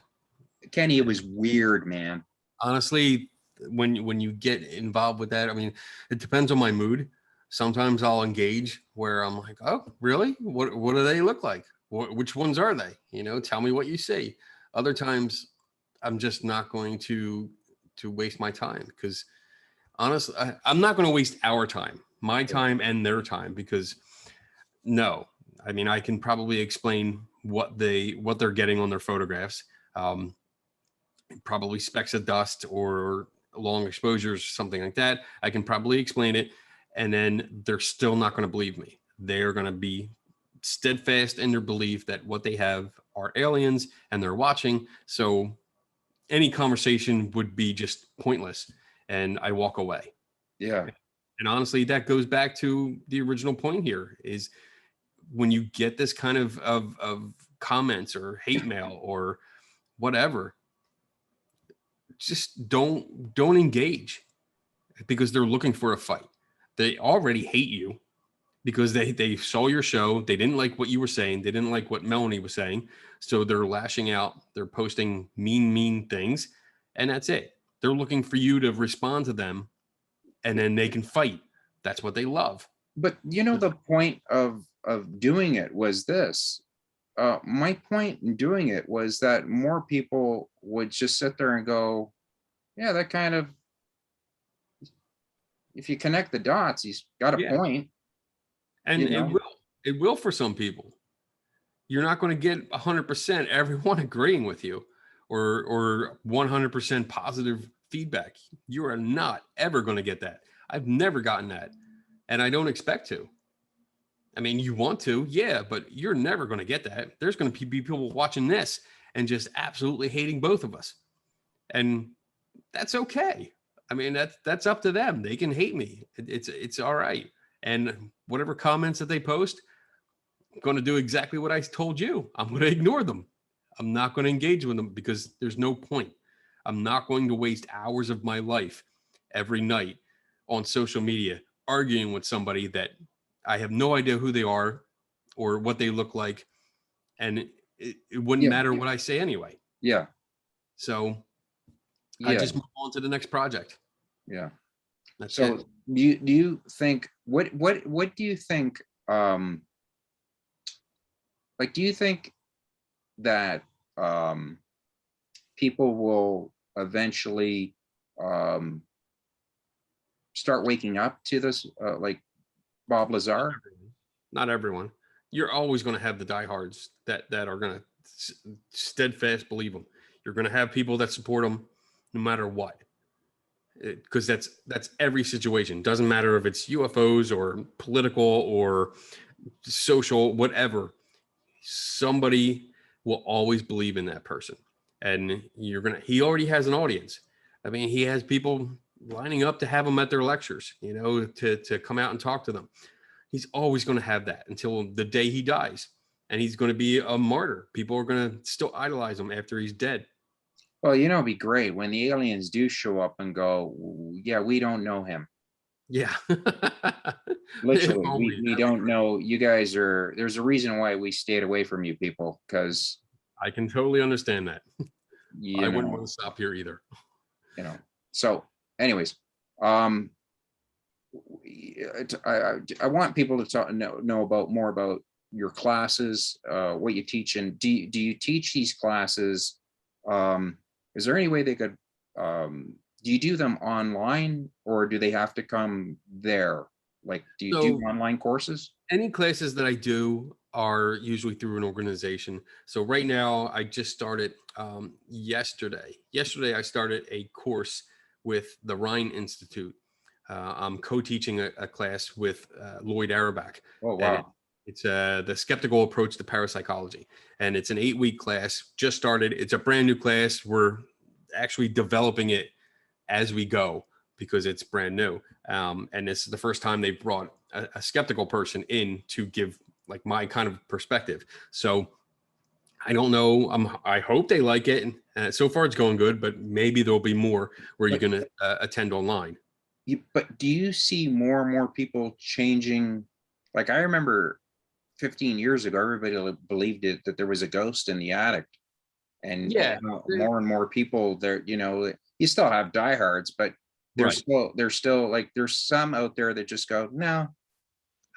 Kenny, it was weird, man. Honestly, when you get involved with that, I mean, it depends on my mood. Sometimes I'll engage where I'm like, oh, really? What do they look like? Which ones are they? You know, tell me what you see. Other times, I'm just not going to waste my time because honestly, I'm not going to waste our time, my time and their time, because no, I mean, I can probably explain what they're getting on their photographs. Probably specks of dust or long exposures, something like that. I can probably explain it, and then they're still not going to believe me. They're going to be steadfast in their belief that what they have are aliens and they're watching. So any conversation would be just pointless, and I walk away. Yeah. And honestly, that goes back to the original point here is when you get this kind of comments or hate mail or whatever, just don't engage because they're looking for a fight. They already hate you because they saw your show. They didn't like what you were saying. They didn't like what Melanie was saying. So they're lashing out. They're posting mean things. And that's it. They're looking for you to respond to them and then they can fight. That's what they love. But you know, the point of doing it was this. My point in doing it was that more people would just sit there and go, yeah, that kind of, if you connect the dots, he's got a Yeah. point, And you know? it will for some people. You're not going to get 100% everyone agreeing with you or 100% positive feedback. You are not ever going to get that. I've never gotten that, and I don't expect to. I mean, you want to, yeah, but you're never going to get that. There's going to be people watching this and just absolutely hating both of us. And that's okay. I mean, that's up to them. They can hate me. It's all right. And whatever comments that they post, I'm going to do exactly what I told you. I'm going to ignore them. I'm not going to engage with them because there's no point. I'm not going to waste hours of my life every night on social media arguing with somebody that I have no idea who they are or what they look like. And it wouldn't Yeah, matter what I say anyway. yeah, So I yeah, just move on to the next project. yeah. That's So it. do you think what do you think, like, do you think that people will eventually um start waking up to this, like Bob Lazar? Not everyone. You're always going to have the diehards that are going to steadfast believe them. You're going to have people that support them no matter what, because that's every situation. Doesn't matter if it's UFOs or political or social, whatever. Somebody will always believe in that person, and he already has an audience. I mean, he has people lining up to have him at their lectures, you know, to come out and talk to them. He's always going to have that until the day he dies, and he's going to be a martyr. People are going to still idolize him after he's dead. Well, you know, it'd be great when the aliens do show up and go, yeah, we don't know him. Yeah. If Literally, only, we that'd be don't great. know. You guys are, there's a reason why we stayed away from you people, because I can totally understand that. I you wouldn't want know, to stop here either. you know. So, anyways, um, I want people to know about more about your classes, what you teach, and do you teach these classes? Is there any way they could, do you do them online or do they have to come there? Like, do you do So online courses? any classes that I do are usually through an organization. So right now, I just started yesterday. Yesterday, I started a course with the Rhine Institute. I'm co-teaching a class with Lloyd Arabak, Oh, and wow. it's the skeptical approach to parapsychology. And it's an 8-week class. Just started. It's a brand new class. We're actually developing it as we go because it's brand new. And this is the first time they've brought a skeptical person in to give like my kind of perspective. So I don't know. I hope they like it. So far, it's going good, but maybe there'll be more where you're But going to attend online. but do you see more and more people changing? Like, I remember 15 years ago, everybody believed it that there was a ghost in the attic, and Yeah, more and more people there. You still have diehards, but right. there's still like there's some out there that just go, no.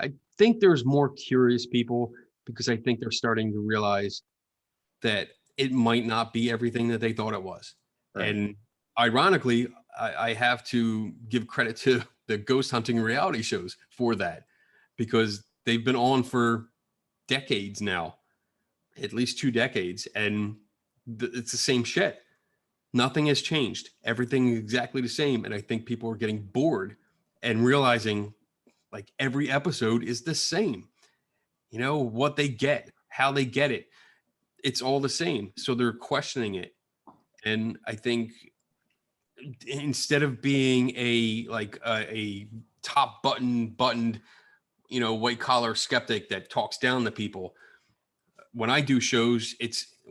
I think there's more curious people because I think they're starting to realize that it might not be everything that they thought it was. Right. And ironically, I have to give credit to the ghost hunting reality shows for that because they've been on for decades now, at least 2 decades, and it's the same shit. Nothing has changed. Everything is exactly the same. And I think people are getting bored and realizing like every episode is the same. What they get, how they get it. It's all the same. So they're questioning it. And I think instead of being a top buttoned, white collar skeptic that talks down to people, when I do shows,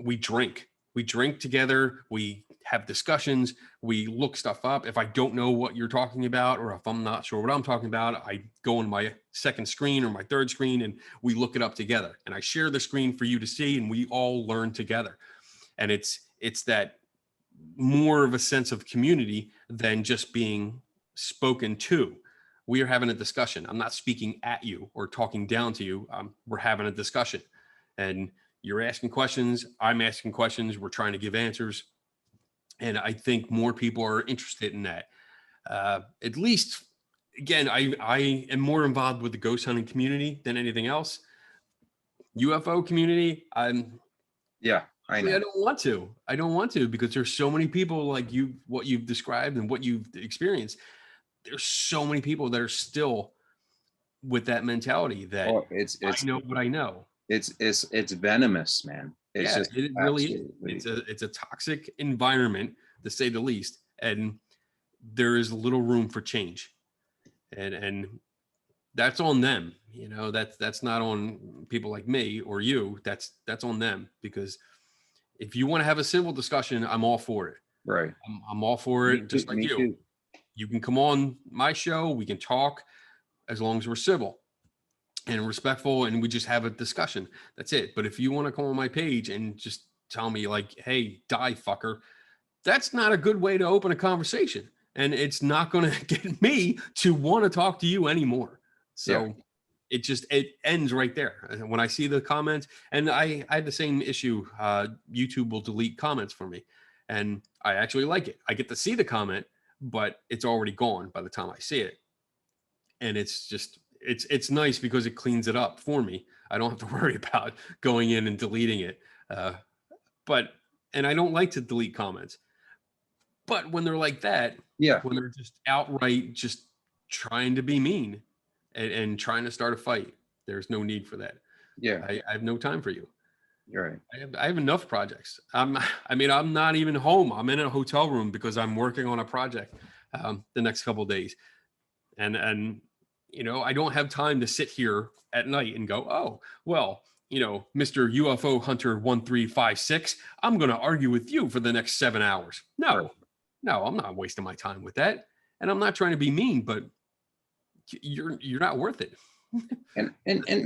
we drink. We drink together. We have discussions. We look stuff up. If I don't know what you're talking about, or if I'm not sure what I'm talking about, I go on my second screen or my third screen and we look it up together. And I share the screen for you to see, and we all learn together. And it's that more of a sense of community than just being spoken to. We are having a discussion. I'm not speaking at you or talking down to you. We're having a discussion, and you're asking questions. I'm asking questions. We're trying to give answers, and I think more people are interested in that. At least, again, I am more involved with the ghost hunting community than anything else. UFO community, Yeah, I I know. don't want to. I don't want to because there's so many people like what you've described and what you've experienced. There's so many people that are still with that mentality that Oh, I know what I know. it's venomous, man. It's Yeah, just it really is. absolutely It's a toxic environment to say the least, and there is little room for change. And that's on them. That's not on people like me or you. That's on them because if you want to have a civil discussion, I'm all for it. right. I'm all for Me it, too. just like Me you. too. You can come on my show. We can talk as long as we're civil and respectful and we just have a discussion. That's it. But if you want to come on my page and just tell me, like, hey, die, fucker, that's not a good way to open a conversation. And it's not going to get me to want to talk to you anymore. Yeah. So it ends right there. And when I see the comments, and I had the same issue, YouTube will delete comments for me. And I actually like it. I get to see the comment, but it's already gone by the time I see it. And it's nice because it cleans it up for me. I don't have to worry about going in and deleting it. Uh, but and I don't like to delete comments. But when they're like that, Yeah. when they're just outright just trying to be mean and trying to start a fight, there's no need for that. Yeah. I have no time for you. You're right. I have enough projects. I'm not even home. I'm in a hotel room because I'm working on a project the next couple of days. And I don't have time to sit here at night and go, oh, well, Mr. UFO Hunter 1356, I'm going to argue with you for the next 7 hours. Right. No, I'm not wasting my time with that. And I'm not trying to be mean, but you're not worth it. And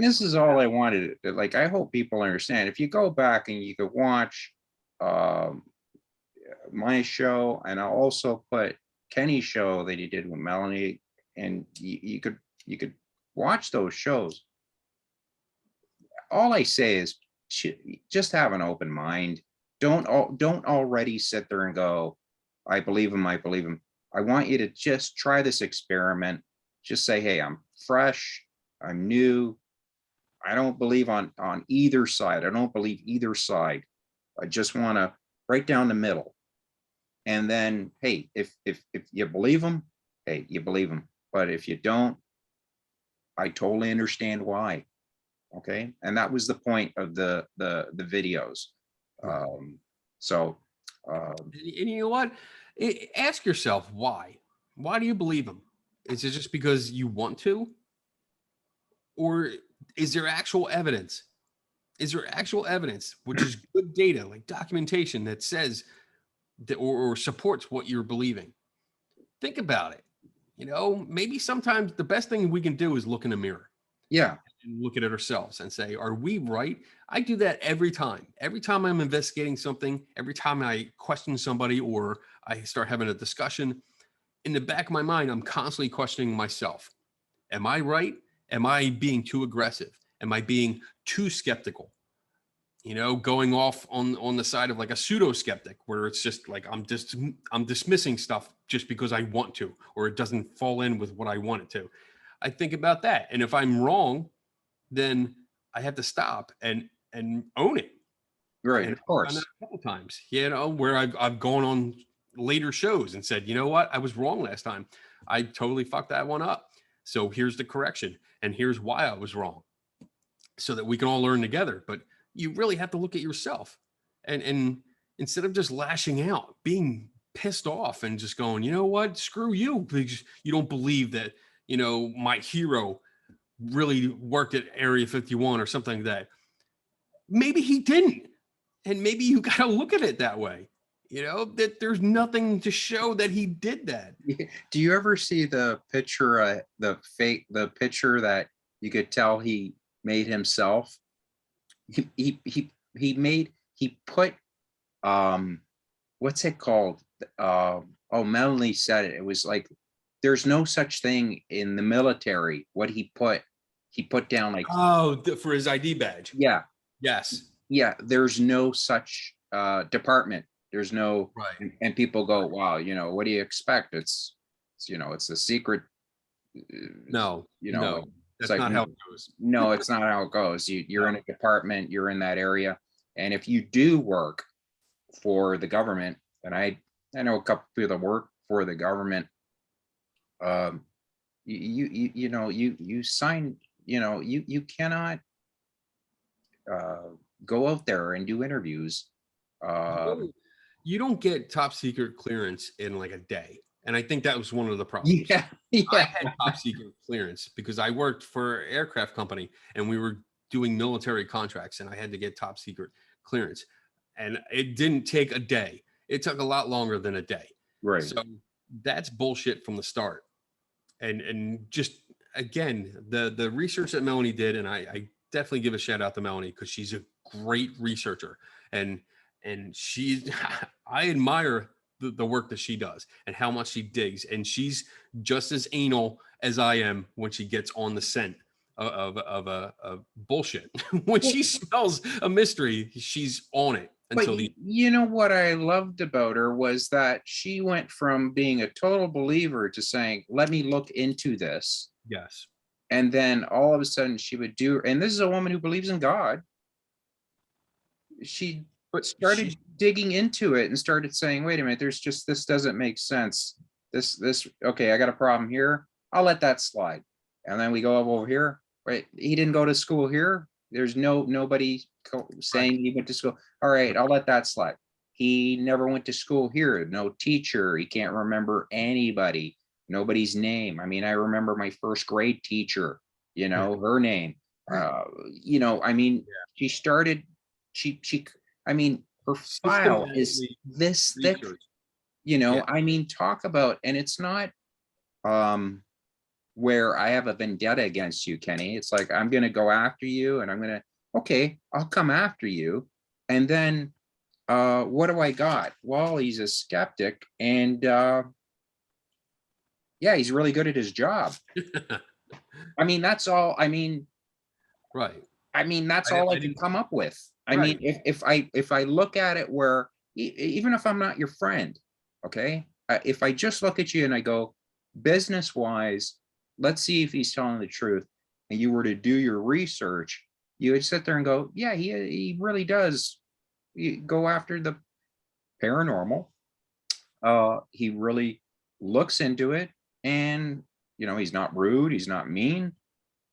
this is all I wanted. Like, I hope people understand. If you go back and you could watch um my show, and I'll also put Kenny's show that he did with Melanie, and you could watch those shows. All I say is just have an open mind. Don't already sit there and go, I believe him, I believe him. I want you to just try this experiment. Just say, hey, I'm fresh, I'm new. I don't believe on either side. I don't believe either side. I just want to right down the middle. And then, hey, if you believe them, hey, you believe them. But if you don't, I totally understand why. Okay, and that was the point of the videos. Right. So, um, And you know what? Ask yourself why. Why do you believe him? Is it just because you want to, or is there actual evidence? Is there actual evidence, which is good data, like documentation that says that or supports what you're believing? Think about it. You know, maybe sometimes the best thing we can do is look in a mirror yeah, and look at it ourselves and say, are we right? I do that every time. Every time I'm investigating something, every time I question somebody or I start having a discussion, in the back of my mind, I'm constantly questioning myself. Am I right? Am I being too aggressive? Am I being too skeptical? You know, going off on the side of like a pseudo skeptic where it's just like I'm dismissing stuff just because I want to, or it doesn't fall in with what I want it to. I think about that. And if I'm wrong, then I have to stop and own it. right, And of I've done that course. a couple times, you know, where I've gone on later shows and said, you know what, I was wrong last time. I totally fucked that one up. So here's the correction, and here's why I was wrong, so that we can all learn together. But you really have to look at yourself, and instead of just lashing out, being pissed off, and just going, you know what, screw you, because you don't believe that, you know, my hero really worked at Area 51 or something like that. Maybe he didn't. And maybe you got to look at it that way, you know, that there's nothing to show that he did that. Do you ever see the picture, the picture that you could tell he made himself? He put, what's it called? Oh, Melanie said it. It was like, there's no such thing in the military. What he put down like, Oh, for his ID badge. yeah, Yes. yeah, there's no such department. There's no, Right. and people go, wow, what do you expect? It's a secret, No, like, no, it's that's like, not how it goes. no, it's not how it goes. You're in No. a department, you're in that area. And if you do work for the government, and I know a couple people that work for the government, um, you sign, you cannot uh, go out there and do interviews. You Um, don't, you don't get top secret clearance in like a day. And I think that was one of the problems. yeah, I yeah, had top secret clearance because I worked for an aircraft company and we were doing military contracts and I had to get top secret clearance. And it didn't take a day. It took a lot longer than a day. right. So that's bullshit from the start. And just again, the research that Melanie did, and I definitely give a shout out to Melanie because she's a great researcher. And she I admire the work that she does and how much she digs. And she's just as anal as I am when she gets on the scent of bullshit. When Well, she smells a mystery, she's on it but until the you know what I loved about her was that she went from being a total believer to saying, let me look into this. yes. And then all of a sudden she would do, and this is a woman who believes in God. She But started she digging into it and started saying, wait a minute, this doesn't make sense. Okay, I got a problem here. I'll let that slide. And then we go up over here, right? He didn't go to school here. There's nobody right, saying he went to school. All right, I'll let that slide. He never went to school here, no teacher. He can't remember anybody, nobody's name. I mean, I remember my first grade teacher, yeah, her name. I mean, she started, she I mean, her file is systematically this thick, research. Yeah. I mean, talk about, and it's not where I have a vendetta against you, Kenny. It's like, I'm gonna go after you and okay, I'll come after you. And then what do I got? Well, he's a skeptic, and yeah, he's really good at his job. I mean, that's all. Right. That's I, all I I can didn't. come up with. I mean, Right. if I look at it where, even if I'm not your friend, okay, if I just look at you and I go, business wise, let's see if he's telling the truth, and you were to do your research, you would sit there and go, yeah, he really does go after the paranormal. He really looks into it, and he's not rude, he's not mean.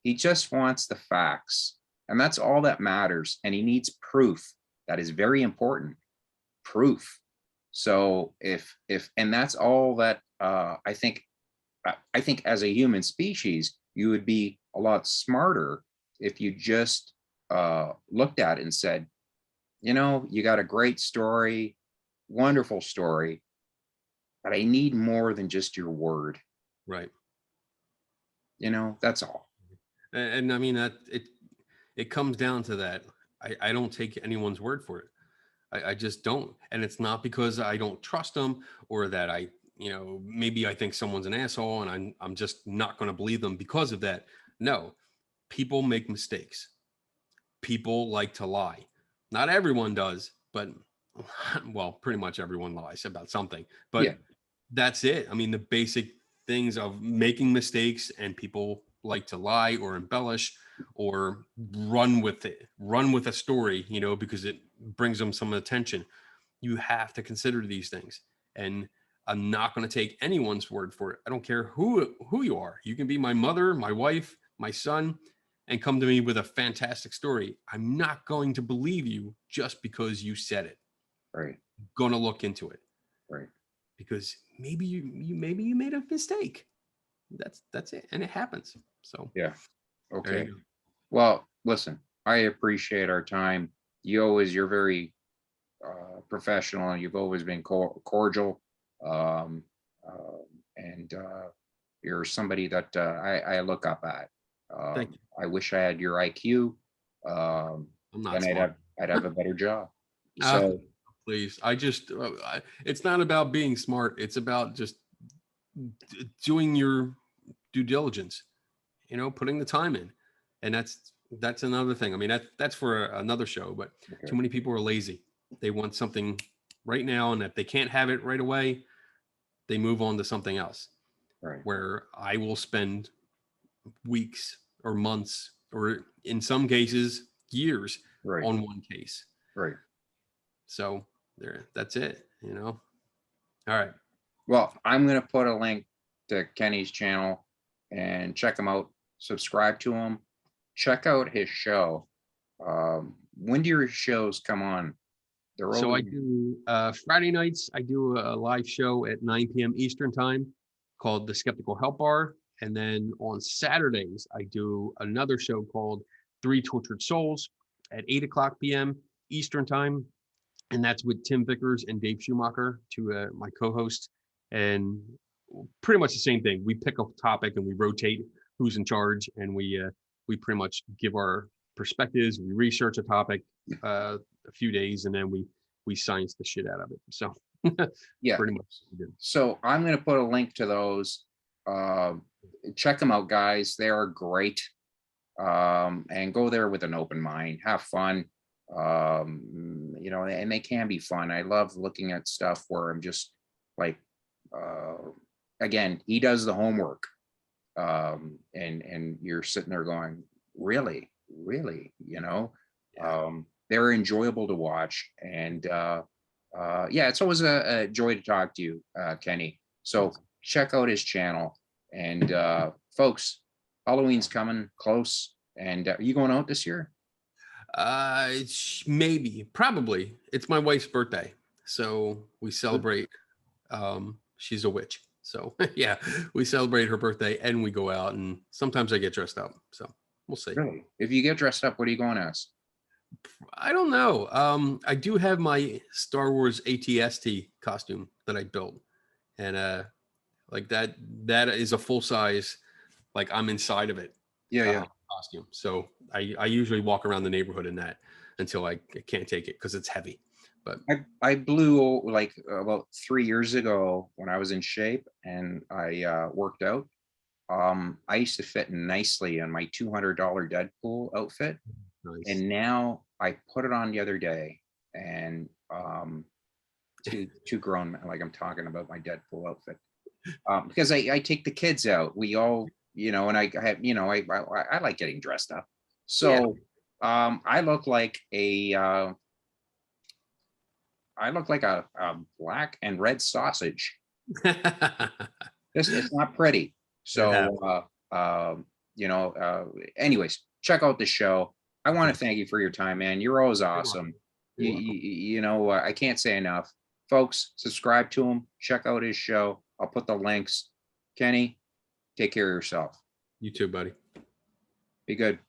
He just wants the facts, and that's all that matters. And he needs proof. That is very important. Proof. So and that's all that I think. I think as a human species, you would be a lot smarter if you just looked at it and said, you got a great story, wonderful story, but I need more than just your word. Right. That's all. And I mean that it comes down to that. I don't take anyone's word for it. I just don't. And it's not because I don't trust them or that maybe I think someone's an asshole and I'm just not going to believe them because of that. No, people make mistakes. People like to lie. Not everyone does, but well, pretty much everyone lies about something. But Yeah. that's it. I mean, the basic things of making mistakes, and people like to lie or embellish or run with a story, because it brings them some attention. You have to consider these things. And I'm not going to take anyone's word for it. I don't care who you are. You can be my mother, my wife, my son, and come to me with a fantastic story. I'm not going to believe you just because you said it. Right. I'm going to look into it. Right. Because maybe you made a mistake. That's it, and it happens. So yeah. there you Okay. go. Well, listen, I appreciate our time. You're very professional, and you've always been cordial. Um, and you're somebody that I look up at. Thank you. I wish I had your IQ. I'm not Then smart. I'd have a better job. Ah, So please, it's not about being smart. It's about just doing your due diligence. Putting the time in, and that's another thing. I mean, that's for another show. But okay. too many people are lazy. They want something right now, and if they can't have it right away, they move on to something else. Right. Where I will spend weeks or months, or in some cases years, Right. on one case. Right. So that's it. All right. Well, I'm going to put a link to Kenny's channel, and check him out. Subscribe to him. Check out his show. When do your shows come on? They're So I always do Friday nights. I do a live show at 9 p.m. Eastern time called the Skeptical Help Bar. And then on Saturdays, I do another show called Three Tortured Souls at 8 o'clock p.m. Eastern time. And that's with Tim Vickers and Dave Schumacher, my co-hosts. And pretty much the same thing. We pick a topic and we rotate who's in charge, and we pretty much give our perspectives. We research a topic a few days, and then we science the shit out of it. So yeah. pretty much good. So I'm going to put a link to those. Check them out, guys. They are great. And go there with an open mind. Have fun. And they can be fun. I love looking at stuff where I'm just like, again, he does the homework. And you're sitting there going, really, they're enjoyable to watch. And it's always a joy to talk to you, Kenny. So check out his channel. And folks, Halloween's coming close. And are you going out this year? Maybe, probably. It's my wife's birthday, so we celebrate. She's a witch, so yeah, we celebrate her birthday and we go out, and sometimes I get dressed up. So we'll see. Really? If you get dressed up, what are you going as? I don't know. I do have my Star Wars ATST costume that I built, and like that is a full size. Like I'm inside of it. Yeah. Costume. So I usually walk around the neighborhood in that until I can't take it because it's heavy. But I blew like about 3 years ago when I was in shape and I worked out. I used to fit nicely in my $200 Deadpool outfit. nice. And now I put it on the other day, and two grown men, like I'm talking about my Deadpool outfit, because I take the kids out. We all, you know, and I have, you know, I like getting dressed up. So I look like a black and red sausage. It's not pretty. It So happens. you know, anyways, check out the show. I want to thank you for your time, man. You're always You're welcome. awesome. You're welcome. You know, I can't say enough. Folks, subscribe to him, check out his show. I'll put the links. Kenny, take care of yourself. You too, buddy. Be good.